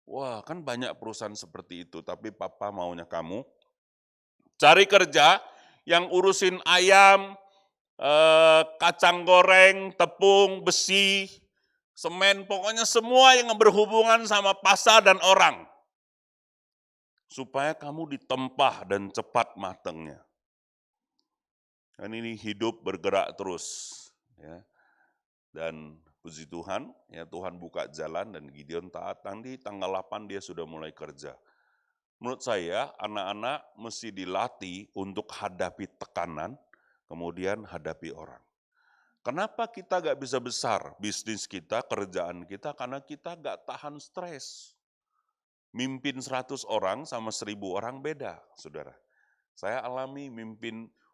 Wah, kan banyak perusahaan seperti itu, tapi Papa maunya kamu cari kerja yang urusin ayam, kacang goreng, tepung, besi, semen, pokoknya semua yang berhubungan sama pasar dan orang. Supaya kamu ditempah dan cepat matangnya. Dan ini hidup bergerak terus. Ya. Dan puji Tuhan, ya Tuhan buka jalan dan Gideon taat. Nanti tanggal 8 dia sudah mulai kerja. Menurut saya anak-anak mesti dilatih untuk hadapi tekanan, kemudian hadapi orang. Kenapa kita gak bisa besar bisnis kita, kerjaan kita? Karena kita gak tahan stres. Mimpin 100 orang sama 1000 orang beda, saudara. Saya alami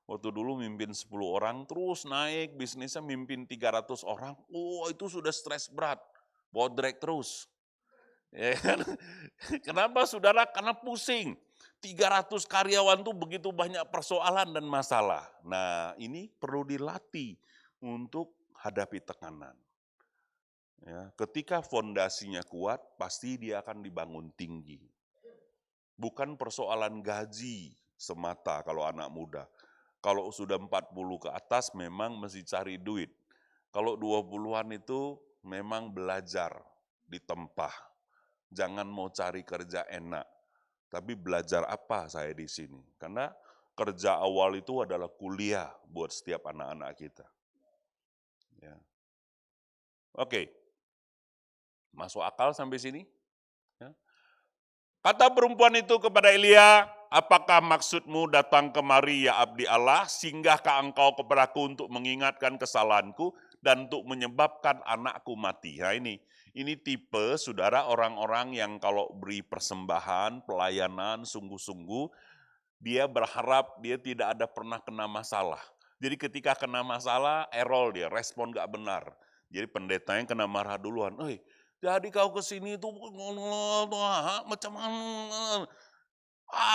waktu dulu mimpin 10 orang, terus naik bisnisnya mimpin 300 orang. Oh, itu sudah stres berat, bodrek terus. Ya kan? Kenapa saudara? Karena pusing. 300 karyawan tuh begitu banyak persoalan dan masalah. Nah, ini perlu dilatih untuk hadapi tekanan. Ya, ketika fondasinya kuat, pasti dia akan dibangun tinggi. Bukan persoalan gaji semata kalau anak muda. Kalau sudah 40 ke atas memang mesti cari duit. Kalau 20-an itu memang belajar ditempah. Jangan mau cari kerja enak, tapi belajar apa saya di sini. Karena kerja awal itu adalah kuliah buat setiap anak-anak kita. Ya. Oke, masuk akal sampai sini? Ya. Kata perempuan itu kepada Elia, apakah maksudmu datang kemari ya abdi Allah, singgahkah engkau kepadaku untuk mengingatkan kesalahanku dan untuk menyebabkan anakku mati. Nah ini tipe saudara orang-orang yang kalau beri persembahan, pelayanan, sungguh-sungguh, dia berharap dia tidak ada pernah kena masalah. Jadi ketika kena masalah, error dia, respon gak benar. Jadi pendetanya kena marah duluan. Jadi kau kesini itu macam mana?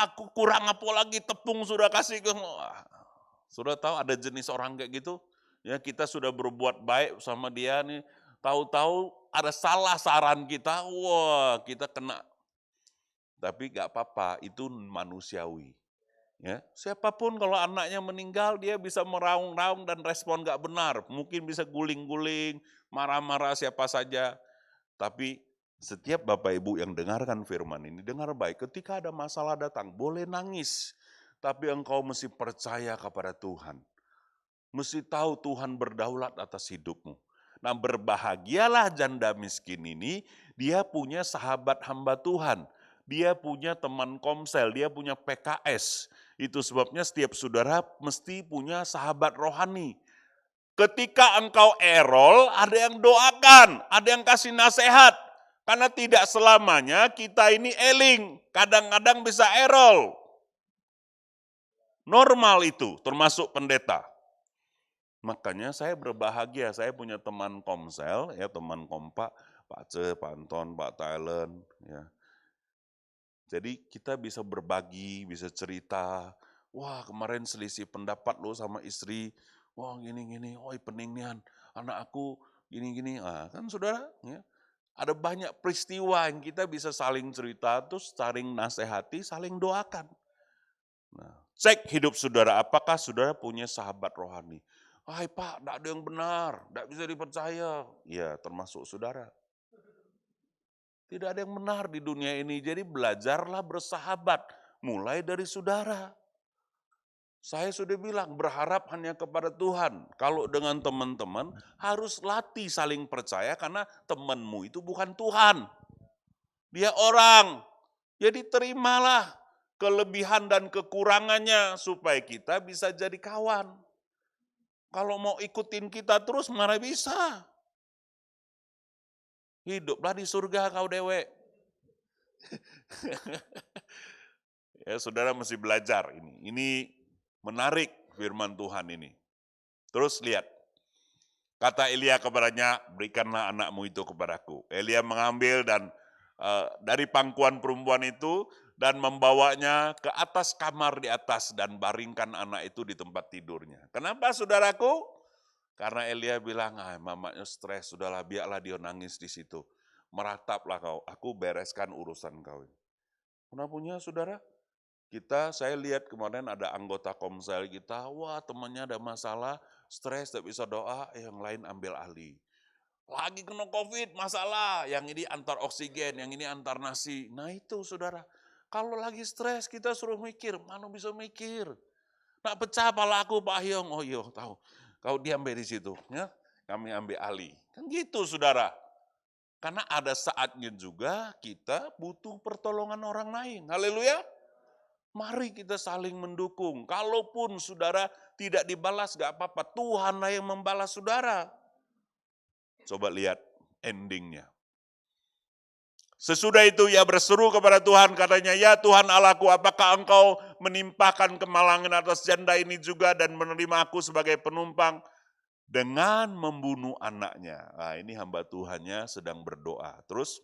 Aku kurang apa lagi tepung sudah kasih ke. Sudah tahu ada jenis orang kayak gitu? Ya kita sudah berbuat baik sama dia nih. Tahu-tahu ada salah saran kita, wah kita kena. Tapi gak apa-apa, itu manusiawi. Ya, siapapun kalau anaknya meninggal, dia bisa meraung-raung dan respon gak benar. Mungkin bisa guling-guling, marah-marah siapa saja. Tapi setiap Bapak Ibu yang dengarkan firman ini, dengar baik, ketika ada masalah datang, boleh nangis. Tapi engkau mesti percaya kepada Tuhan. Mesti tahu Tuhan berdaulat atas hidupmu. Nah berbahagialah janda miskin ini, dia punya sahabat hamba Tuhan. Dia punya teman komsel, dia punya PKS. Itu sebabnya setiap saudara mesti punya sahabat rohani. Ketika engkau errol, ada yang doakan, ada yang kasih nasihat. Karena tidak selamanya kita ini eling, kadang-kadang bisa errol. Normal itu, termasuk pendeta. Makanya saya berbahagia, saya punya teman komsel, ya teman kompak, Pak Ce, Pak Anton, Pak Thailand. Ya. Jadi kita bisa berbagi, bisa cerita. Wah kemarin selisih pendapat lo sama istri, wah gini-gini, peningnian, anak aku gini-gini. Nah, kan saudara, ya, ada banyak peristiwa yang kita bisa saling cerita, terus saling nasihati, saling doakan. Nah, cek hidup saudara, apakah saudara punya sahabat rohani? Pak, tidak ada yang benar, tidak bisa dipercaya. Ya, termasuk saudara. Tidak ada yang benar di dunia ini, jadi belajarlah bersahabat, mulai dari saudara. Saya sudah bilang, berharap hanya kepada Tuhan. Kalau dengan teman-teman, harus latih saling percaya, karena temanmu itu bukan Tuhan. Dia orang, jadi terimalah kelebihan dan kekurangannya, supaya kita bisa jadi kawan. Kalau mau ikutin kita terus, mana bisa. Hiduplah di surga kau dewek. Ya, saudara mesti belajar ini. Ini menarik firman Tuhan ini. Terus lihat. Kata Elia kepadanya, berikanlah anakmu itu kepadaku. Elia mengambil dan dari pangkuan perempuan itu dan membawanya ke atas kamar di atas dan baringkan anak itu di tempat tidurnya. Kenapa saudaraku? Karena Elia bilang, mamanya stres, sudahlah biarlah dia nangis di situ. Merataplah kau, aku bereskan urusan kau. Pernah punya saudara? Saya lihat kemarin ada anggota komsel kita, wah temannya ada masalah, stres, tak bisa doa, yang lain ambil alih. Lagi kena COVID, masalah, yang ini antar oksigen, yang ini antar nasi. Nah itu saudara, kalau lagi stres kita suruh mikir, mana bisa mikir. Nak pecah pala aku Pak Hyong, oh iya tahu. Kau diam di situ, ya, kami ambil alih. Kan gitu saudara. Karena ada saatnya juga kita butuh pertolongan orang lain. Haleluya. Mari kita saling mendukung. Kalaupun saudara tidak dibalas, gak apa-apa. Tuhanlah yang membalas saudara. Coba lihat endingnya. Sesudah itu ia berseru kepada Tuhan, katanya, ya Tuhan Allahku, apakah engkau menimpakan kemalangan atas janda ini juga dan menerima aku sebagai penumpang dengan membunuh anaknya. Nah, ini hamba Tuhannya sedang berdoa. Terus,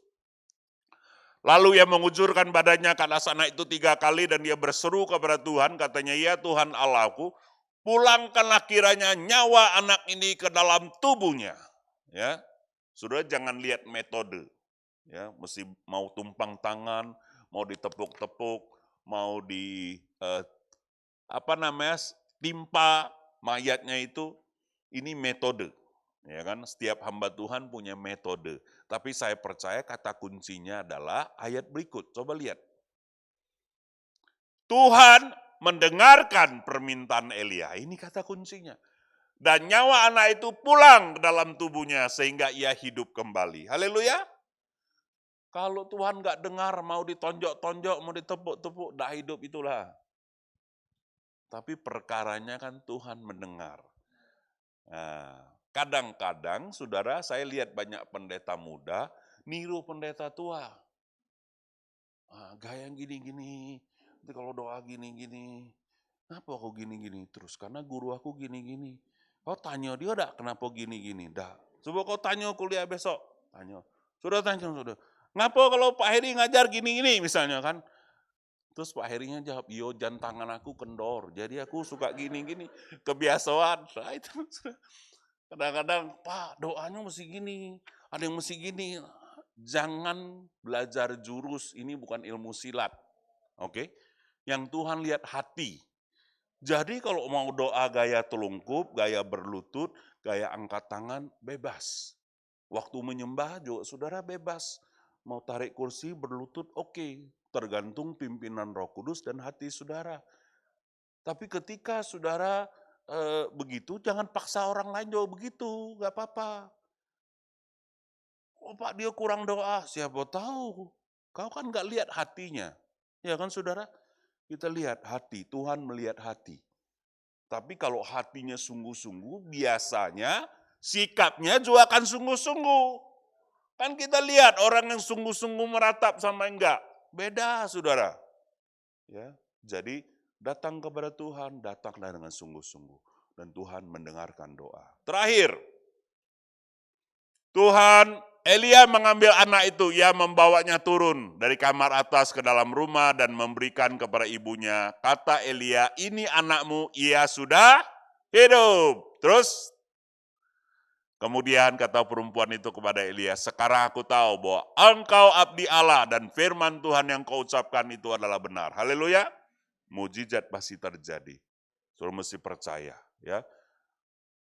lalu ia mengucurkan badannya ke atas anak itu 3 kali dan dia berseru kepada Tuhan, katanya, ya Tuhan Allahku, pulangkanlah kiranya nyawa anak ini ke dalam tubuhnya. Ya, saudara jangan lihat metode. Ya, mesti mau tumpang tangan, mau ditepuk-tepuk, mau timpa mayatnya itu, ini metode. Ya kan, setiap hamba Tuhan punya metode. Tapi saya percaya kata kuncinya adalah ayat berikut. Coba lihat. Tuhan mendengarkan permintaan Elia. Ini kata kuncinya. Dan nyawa anak itu pulang ke dalam tubuhnya sehingga ia hidup kembali. Haleluya. Kalau Tuhan nggak dengar, mau ditonjok-tonjok, mau ditepuk-tepuk, dah hidup itulah. Tapi perkaranya kan Tuhan mendengar. Nah, kadang-kadang, saudara, saya lihat banyak pendeta muda, niru pendeta tua. Gaya gini-gini, nanti kalau doa gini-gini, kenapa aku gini-gini terus? Karena guru aku gini-gini. Kau tanya dia dah, kenapa gini-gini? Dah, coba kau tanya kuliah besok. Tanya, sudah tanya, sudah. Ngapa kalau Pak Heri ngajar gini-gini misalnya kan? Terus Pak Herinya jawab, yo jan tangan aku kendor, jadi aku suka gini-gini, kebiasaan. Nah, itu kadang-kadang, Pak doanya mesti gini, ada yang mesti gini. Jangan belajar jurus, ini bukan ilmu silat. Oke? Yang Tuhan lihat hati. Jadi kalau mau doa gaya telungkup, gaya berlutut, gaya angkat tangan, bebas. Waktu menyembah juga saudara bebas. Mau tarik kursi, berlutut, oke. Tergantung pimpinan Roh Kudus dan hati saudara. Tapi ketika saudara begitu, jangan paksa orang lain juga begitu, gak apa-apa. Oh Pak, dia kurang doa, siapa tahu. Kau kan gak lihat hatinya. Ya kan saudara? Kita lihat hati, Tuhan melihat hati. Tapi kalau hatinya sungguh-sungguh, biasanya sikapnya juga akan sungguh-sungguh. Kan kita lihat orang yang sungguh-sungguh meratap sama enggak. Beda saudara. Ya, jadi datang kepada Tuhan, datanglah dengan sungguh-sungguh. Dan Tuhan mendengarkan doa. Terakhir, Tuhan, Elia mengambil anak itu, ia membawanya turun dari kamar atas ke dalam rumah dan memberikan kepada ibunya. Kata Elia, ini anakmu, ia sudah hidup. Terus, kemudian kata perempuan itu kepada Elia, sekarang aku tahu bahwa engkau abdi Allah dan firman Tuhan yang kau ucapkan itu adalah benar. Haleluya. Mujizat pasti terjadi. Saudara mesti percaya, ya.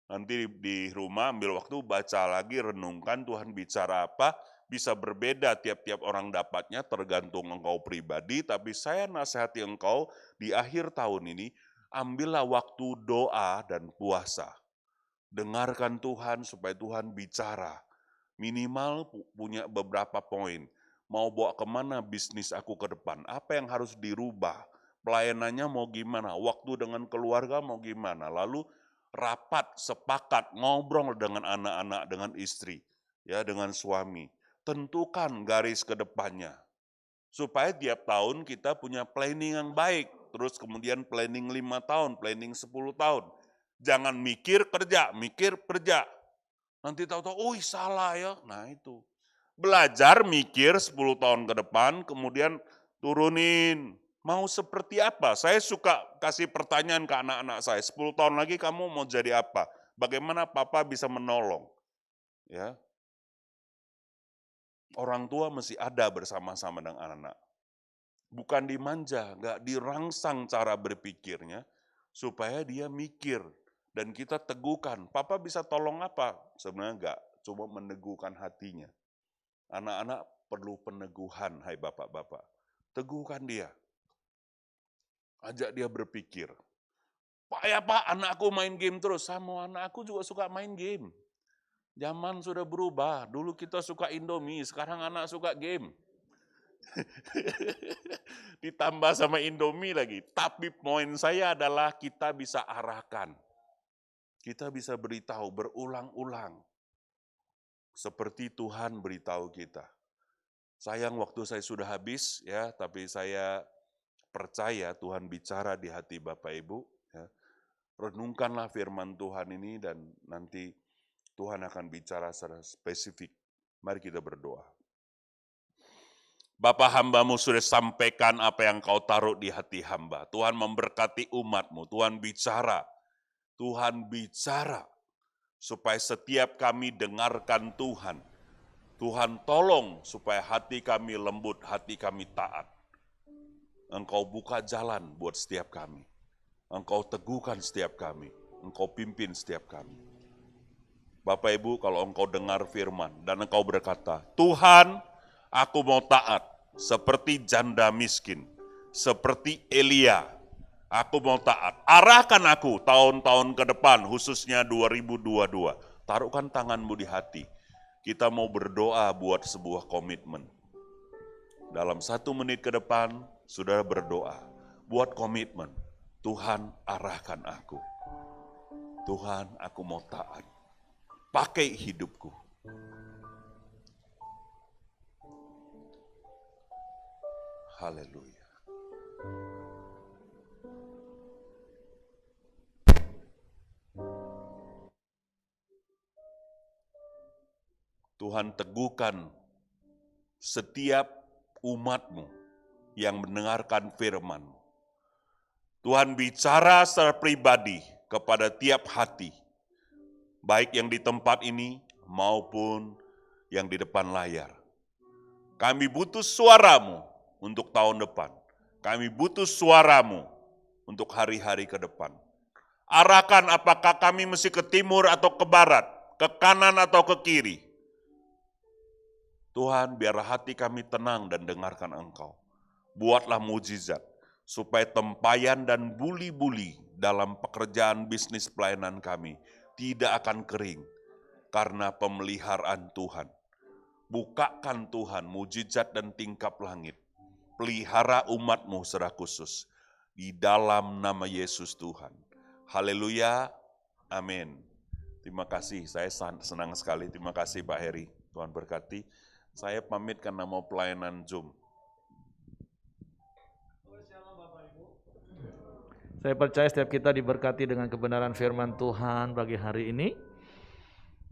Nanti di rumah ambil waktu baca lagi, renungkan Tuhan bicara apa, bisa berbeda tiap-tiap orang dapatnya tergantung engkau pribadi, tapi saya nasihati engkau di akhir tahun ini, ambillah waktu doa dan puasa. Dengarkan Tuhan supaya Tuhan bicara. Minimal punya beberapa poin. Mau bawa kemana bisnis aku ke depan? Apa yang harus dirubah? Pelayanannya mau gimana? Waktu dengan keluarga mau gimana? Lalu rapat, sepakat, ngobrol dengan anak-anak, dengan istri, ya, dengan suami. Tentukan garis ke depannya. Supaya tiap tahun kita punya planning yang baik. Terus kemudian planning 5 tahun, planning 10 tahun. Jangan mikir kerja. Nanti tahu-tahu, salah ya. Nah itu. Belajar mikir 10 tahun ke depan, kemudian turunin. Mau seperti apa? Saya suka kasih pertanyaan ke anak-anak saya. 10 tahun lagi kamu mau jadi apa? Bagaimana papa bisa menolong? Ya. Orang tua mesti ada bersama-sama dengan anak-anak. Bukan dimanja, nggak dirangsang cara berpikirnya, supaya dia mikir. Dan kita teguhkan, papa bisa tolong apa? Sebenarnya enggak, coba meneguhkan hatinya. Anak-anak perlu peneguhan, hai bapak-bapak. Teguhkan dia. Ajak dia berpikir. Pak, anakku main game terus. Sama anakku juga suka main game. Zaman sudah berubah, dulu kita suka Indomie, sekarang anak suka game. Ditambah sama Indomie lagi. Tapi poin saya adalah kita bisa arahkan. Kita bisa beritahu berulang-ulang. Seperti Tuhan beritahu kita. Sayang waktu saya sudah habis ya, tapi saya percaya Tuhan bicara di hati Bapak Ibu. Ya. Renungkanlah firman Tuhan ini dan nanti Tuhan akan bicara secara spesifik. Mari kita berdoa. Bapa, hamba-Mu sudah sampaikan apa yang Kau taruh di hati hamba. Tuhan memberkati umat-Mu, Tuhan bicara. Tuhan bicara supaya setiap kami dengarkan Tuhan. Tuhan tolong supaya hati kami lembut, hati kami taat. Engkau buka jalan buat setiap kami. Engkau teguhkan setiap kami. Engkau pimpin setiap kami. Bapak Ibu, kalau engkau dengar firman dan engkau berkata, Tuhan, aku mau taat seperti janda miskin, seperti Elia. Aku mau taat. Arahkan aku tahun-tahun ke depan, khususnya 2022. Taruhkan tanganmu di hati. Kita mau berdoa buat sebuah komitmen. Dalam 1 menit ke depan, saudara berdoa. Buat komitmen. Tuhan, arahkan aku. Tuhan, aku mau taat. Pakai hidupku. Haleluya. Tuhan teguhkan setiap umat-Mu yang mendengarkan firman-Mu. Tuhan bicara secara pribadi kepada tiap hati, baik yang di tempat ini maupun yang di depan layar. Kami butuh suara-Mu untuk tahun depan. Kami butuh suara-Mu untuk hari-hari ke depan. Arahkan apakah kami mesti ke timur atau ke barat, ke kanan atau ke kiri. Tuhan, biar hati kami tenang dan dengarkan Engkau. Buatlah mujizat, supaya tempayan dan buli-buli dalam pekerjaan bisnis pelayanan kami tidak akan kering, karena pemeliharaan Tuhan. Bukakan Tuhan mujizat dan tingkap langit. Pelihara umat-Mu secara khusus. Di dalam nama Yesus Tuhan. Haleluya, amin. Terima kasih, saya senang sekali. Terima kasih Pak Heri, Tuhan berkati. Saya pamit karena mau pelayanan Zoom. Saya percaya setiap kita diberkati dengan kebenaran firman Tuhan pagi hari ini.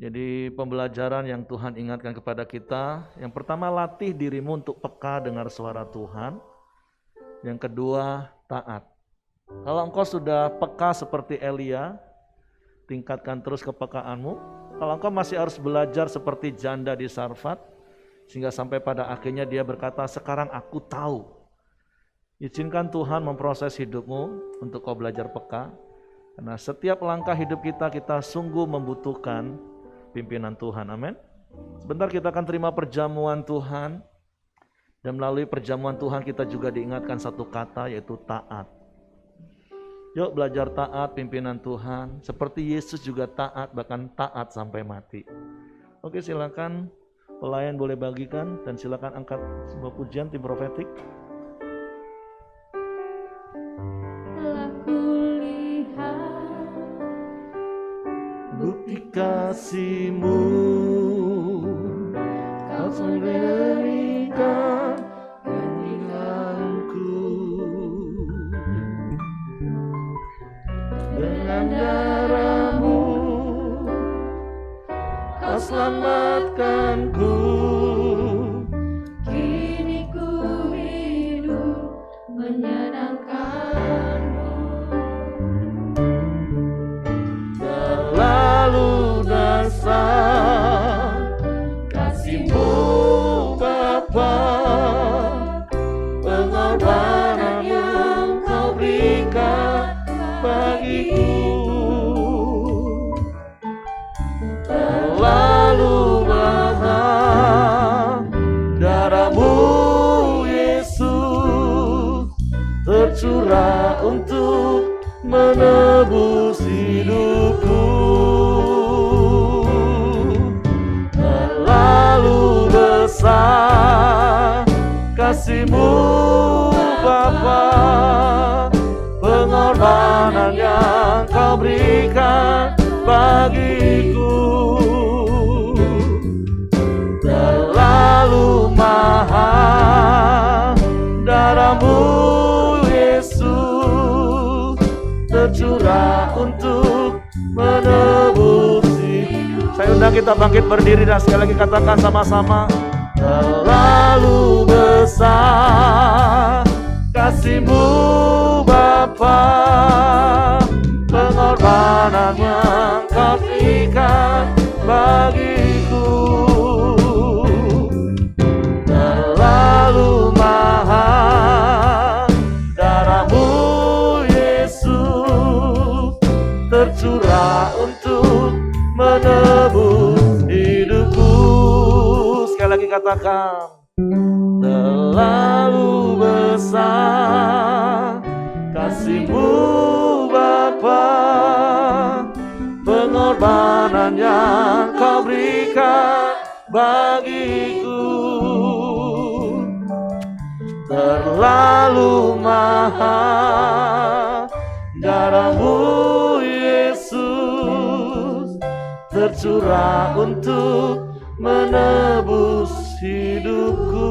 Jadi pembelajaran yang Tuhan ingatkan kepada kita, yang pertama latih dirimu untuk peka dengar suara Tuhan. Yang kedua, taat. Kalau engkau sudah peka seperti Elia, tingkatkan terus kepekaanmu. Kalau engkau masih harus belajar seperti janda di Sarfat, sehingga sampai pada akhirnya dia berkata, sekarang aku tahu. Izinkan Tuhan memproses hidupmu untuk kau belajar peka. Karena setiap langkah hidup kita, kita sungguh membutuhkan pimpinan Tuhan. Amin. Sebentar kita akan terima perjamuan Tuhan. Dan melalui perjamuan Tuhan kita juga diingatkan satu kata, yaitu taat. Yuk belajar taat pimpinan Tuhan. Seperti Yesus juga taat, bahkan taat sampai mati. Oke, silakan. Pelayan boleh bagikan dan silakan angkat sebuah pujian tim profetik. Telah kulihat Bukti kasih-Mu, Kau memberikan peninggalanku. Dengan darah-Mu Kau selamatkanku. kini ku hidup menyenangkan-Mu. Selalu dasar kasih-Mu Bapa, pengorbanan yang Kau berikan bagiku. Terlalu mahal darah-Mu Yesus, tercurah untuk menebus hidupku. kasih-Mu Bapa, pengorbanan yang Kau berikan bagiku terlalu mahal. Darah-Mu Yesus tercurah untuk menebus hidup. Saya undang kita bangkit berdiri dan sekali lagi katakan sama-sama. Terlalu besar kasih-Mu Bapa, pengorbanan yang Kau berikan bagiku terlalu mahal. Darah-Mu Yesus tercurah untuk menebus hidupku. Sekali lagi katakan, terlalu besar kasih-Mu Bapa, pengorbanan yang Kau berikan bagiku terlalu mahal. Darah-Mu Yesus tercurah untuk menebus hidupku.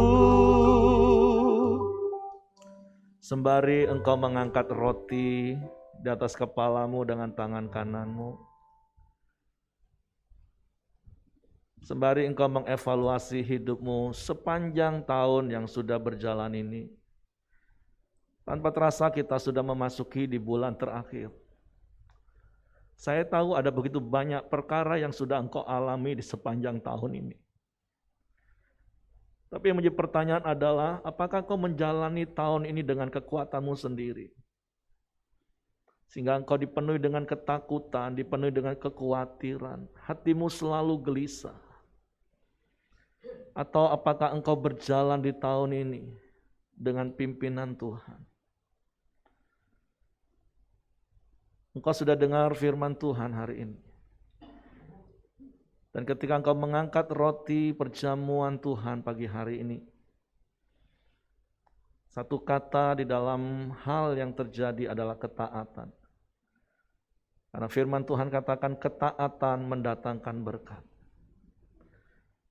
Sembari engkau mengangkat roti di atas kepalamu dengan tangan kananmu, sembari engkau mengevaluasi hidupmu sepanjang tahun yang sudah berjalan ini, tanpa terasa kita sudah memasuki di bulan terakhir. Saya tahu ada begitu banyak perkara yang sudah engkau alami di sepanjang tahun ini. Tapi yang menjadi pertanyaan adalah, apakah engkau menjalani tahun ini dengan kekuatanmu sendiri? Sehingga engkau dipenuhi dengan ketakutan, dipenuhi dengan kekhawatiran, hatimu selalu gelisah. Atau apakah engkau berjalan di tahun ini dengan pimpinan Tuhan? Engkau sudah dengar firman Tuhan hari ini. Dan ketika engkau mengangkat roti perjamuan Tuhan pagi hari ini, satu kata di dalam hal yang terjadi adalah ketaatan. Karena firman Tuhan katakan ketaatan mendatangkan berkat.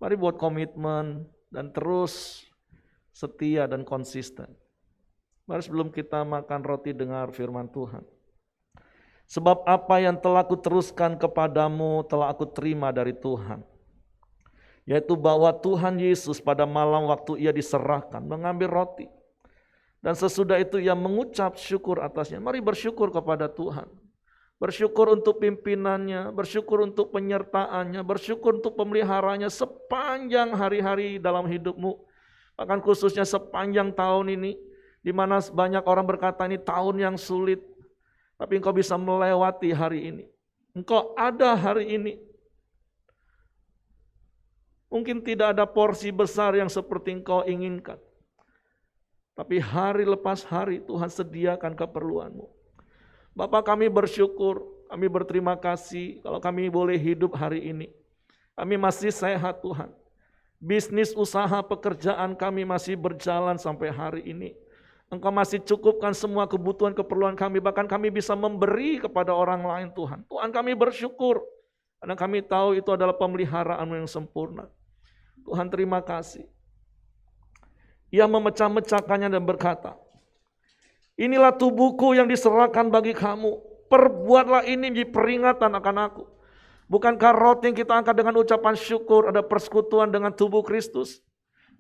Mari buat komitmen dan terus setia dan konsisten. Mari sebelum kita makan roti dengar firman Tuhan. Sebab apa yang telah kuteruskan kepadamu telah aku terima dari Tuhan. Yaitu bahwa Tuhan Yesus pada malam waktu ia diserahkan mengambil roti. Dan sesudah itu ia mengucap syukur atasnya. Mari bersyukur kepada Tuhan. Bersyukur untuk pimpinannya, bersyukur untuk penyertaannya, bersyukur untuk pemeliharanya sepanjang hari-hari dalam hidupmu. Bahkan khususnya sepanjang tahun ini, di mana banyak orang berkata ini tahun yang sulit. Tapi engkau bisa melewati hari ini. Engkau ada hari ini. Mungkin tidak ada porsi besar yang seperti engkau inginkan. Tapi hari lepas hari Tuhan sediakan keperluanmu. Bapak, kami bersyukur, kami berterima kasih kalau kami boleh hidup hari ini. Kami masih sehat Tuhan. Bisnis, usaha, pekerjaan kami masih berjalan sampai hari ini. Engkau masih cukupkan semua kebutuhan, keperluan kami. Bahkan kami bisa memberi kepada orang lain Tuhan. Tuhan, kami bersyukur. Karena kami tahu itu adalah pemeliharaan-Mu yang sempurna. Tuhan, terima kasih. Ia memecah-mecahkannya dan berkata, inilah tubuhku yang diserahkan bagi kamu. Perbuatlah ini menjadi peringatan akan aku. Bukankah roti yang kita angkat dengan ucapan syukur ada persekutuan dengan tubuh Kristus?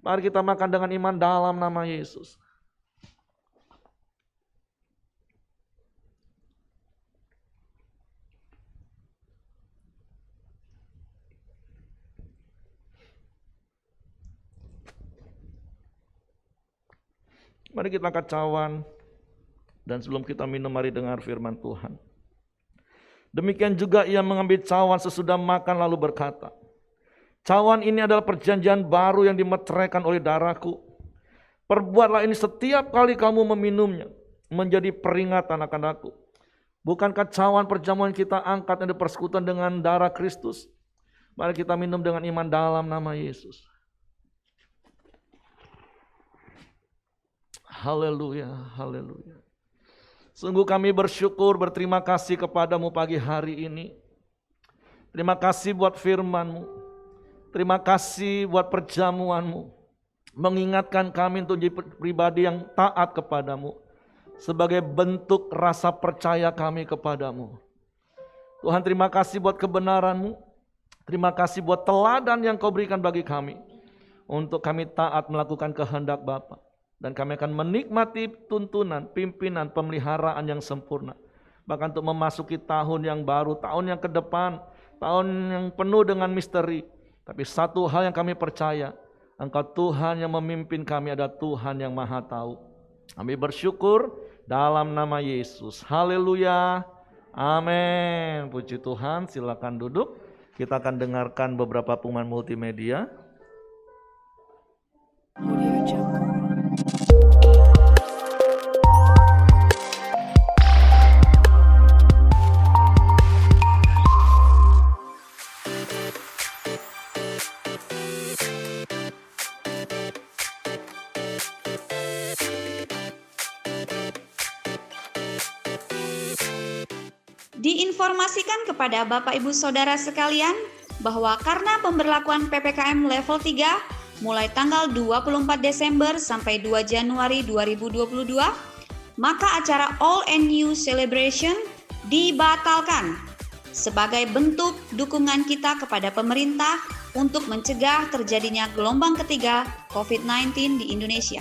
Mari kita makan dengan iman dalam nama Yesus. Mari kita angkat cawan. Dan sebelum kita minum, mari dengar firman Tuhan. Demikian juga ia mengambil cawan sesudah makan lalu berkata, cawan ini adalah perjanjian baru yang dimeteraikan oleh darahku. Perbuatlah ini setiap kali kamu meminumnya, menjadi peringatan akan aku. Bukankah cawan perjamuan kita angkat yang dipersekutuan dengan darah Kristus? Mari kita minum dengan iman dalam nama Yesus. Haleluya, haleluya. Sungguh kami bersyukur, berterima kasih kepadamu pagi hari ini. Terima kasih buat firman-Mu. Terima kasih buat perjamuan-Mu. Mengingatkan kami untuk jadi pribadi yang taat kepadamu. Sebagai bentuk rasa percaya kami kepadamu. Tuhan, terima kasih buat kebenaran-Mu. Terima kasih buat teladan yang Kau berikan bagi kami. Untuk kami taat melakukan kehendak Bapa. Dan kami akan menikmati tuntunan, pimpinan, pemeliharaan yang sempurna. Bahkan untuk memasuki tahun yang baru, tahun yang ke depan, tahun yang penuh dengan misteri. Tapi satu hal yang kami percaya, Engkau Tuhan yang memimpin kami, ada Tuhan yang Maha Tahu. Kami bersyukur dalam nama Yesus. Haleluya. Amin. Puji Tuhan, silakan duduk. Kita akan dengarkan beberapa pengumuman multimedia. Diinformasikan kepada Bapak Ibu Saudara sekalian bahwa karena pemberlakuan PPKM level 3 mulai tanggal 24 Desember sampai 2 Januari 2022, maka acara All and New Celebration dibatalkan sebagai bentuk dukungan kita kepada pemerintah untuk mencegah terjadinya gelombang ketiga COVID-19 di Indonesia.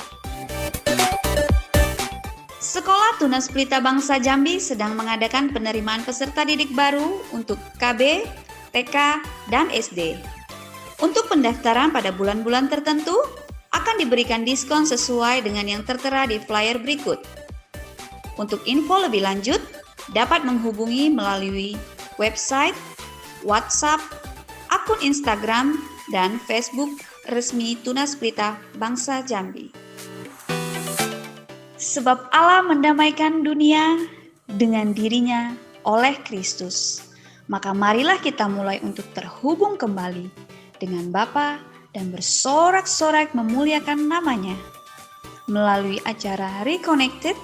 Sekolah Tunas Pelita Bangsa Jambi sedang mengadakan penerimaan peserta didik baru untuk KB, TK, dan SD. Untuk pendaftaran pada bulan-bulan tertentu, akan diberikan diskon sesuai dengan yang tertera di flyer berikut. Untuk info lebih lanjut, dapat menghubungi melalui website, WhatsApp, akun Instagram, dan Facebook resmi Tunas Pelita Bangsa Jambi. Sebab Allah mendamaikan dunia dengan dirinya oleh Kristus. Maka marilah kita mulai untuk terhubung kembali dengan Bapa dan bersorak-sorak memuliakan namanya melalui acara Reconnected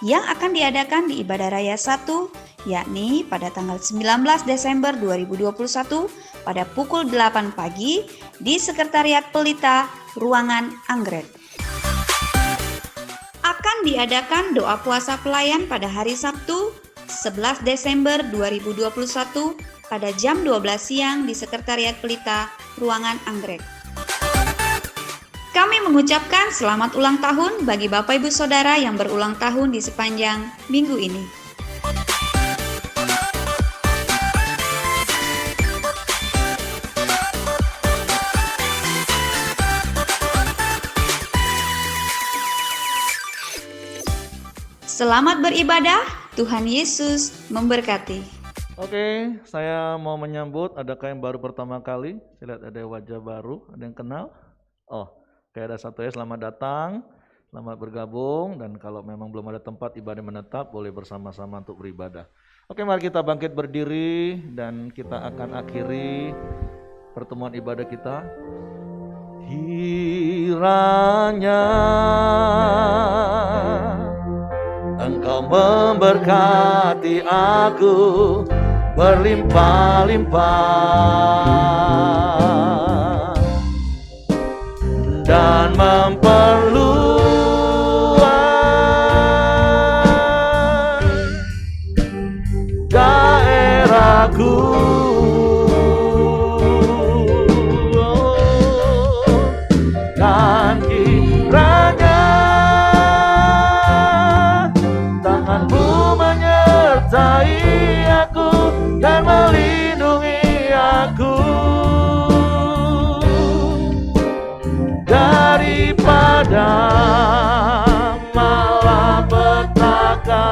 yang akan diadakan di Ibadah Raya 1, yakni pada tanggal 19 Desember 2021 pada pukul 8 pagi di Sekretariat Pelita, Ruangan Anggrek. Akan diadakan doa puasa pelayan pada hari Sabtu 11 Desember 2021 pada jam 12 siang di Sekretariat Pelita, Ruangan Anggrek. Kami mengucapkan selamat ulang tahun bagi Bapak Ibu Saudara yang berulang tahun di sepanjang minggu ini. Selamat beribadah, Tuhan Yesus memberkati. Oke, saya mau menyambut, adakah yang baru pertama kali? Saya lihat ada wajah baru, ada yang kenal? Oh, kayak ada satu ya, selamat datang, selamat bergabung, dan kalau memang belum ada tempat ibadah menetap, boleh bersama-sama untuk beribadah. Oke, mari kita bangkit berdiri, dan kita akan akhiri pertemuan ibadah kita. Kiranya Engkau memberkati aku berlimpah-limpah dan memperluas daerahku. Dan kiranya menyertai aku dan melindungi aku daripada malapetaka,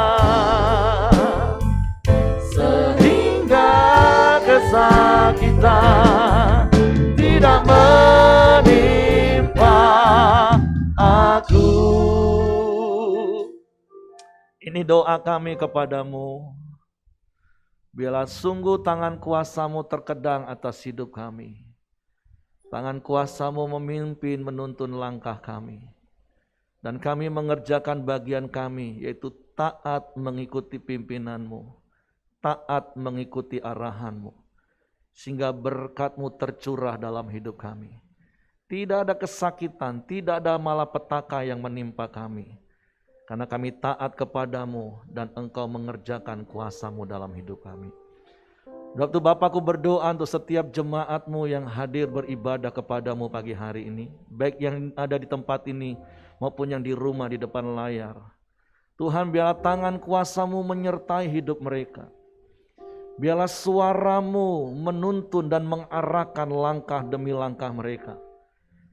sehingga kesakitan tidak menimpa aku. Ini doa kami kepadamu. Biarlah sungguh tangan kuasa-Mu terkedang atas hidup kami. Tangan kuasa-Mu memimpin menuntun langkah kami. Dan kami mengerjakan bagian kami, yaitu taat mengikuti pimpinanmu, taat mengikuti arahanmu, sehingga berkat-Mu tercurah dalam hidup kami. Tidak ada kesakitan, tidak ada malapetaka yang menimpa kami, karena kami taat kepadamu dan Engkau mengerjakan kuasa-Mu dalam hidup kami. Waktu Bapakku berdoa untuk setiap jemaat-Mu yang hadir beribadah kepadamu pagi hari ini, baik yang ada di tempat ini maupun yang di rumah di depan layar. Tuhan, biarlah tangan kuasa-Mu menyertai hidup mereka. Biarlah suara-Mu menuntun dan mengarahkan langkah demi langkah mereka.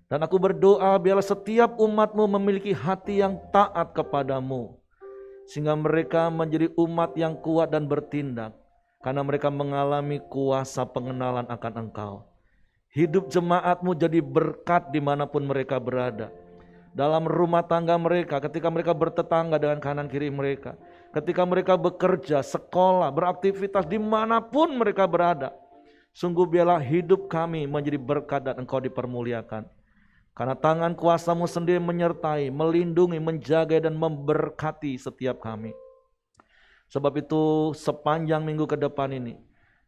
Dan aku berdoa biarlah setiap umat-Mu memiliki hati yang taat kepadamu, sehingga mereka menjadi umat yang kuat dan bertindak, karena mereka mengalami kuasa pengenalan akan Engkau. Hidup jemaat-Mu jadi berkat dimanapun mereka berada. Dalam rumah tangga mereka, ketika mereka bertetangga dengan kanan kiri mereka, ketika mereka bekerja, sekolah, beraktivitas dimanapun mereka berada. Sungguh biarlah hidup kami menjadi berkat dan Engkau dipermuliakan. Karena tangan kuasa-Mu sendiri menyertai, melindungi, menjaga dan memberkati setiap kami. Sebab itu sepanjang minggu ke depan ini,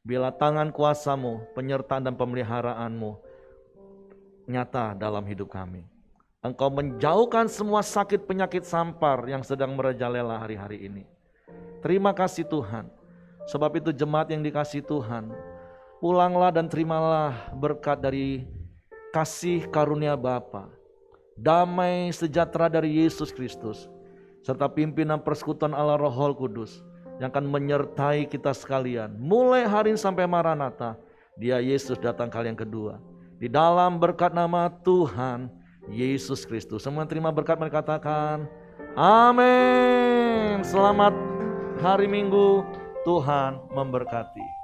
biarlah tangan kuasa-Mu, penyertaan dan pemeliharaan-Mu nyata dalam hidup kami. Engkau menjauhkan semua sakit penyakit sampar yang sedang merajalela hari-hari ini. Terima kasih Tuhan. Sebab itu jemaat yang dikasihi Tuhan, pulanglah dan terimalah berkat dari kasih karunia Bapa, damai sejahtera dari Yesus Kristus, serta pimpinan persekutuan Allah Roh Kudus yang akan menyertai kita sekalian mulai hari ini sampai Maranatha, Dia Yesus datang kali yang kedua. Di dalam berkat nama Tuhan Yesus Kristus. Semua terima berkat, mereka katakan amin. Selamat hari Minggu, Tuhan memberkati.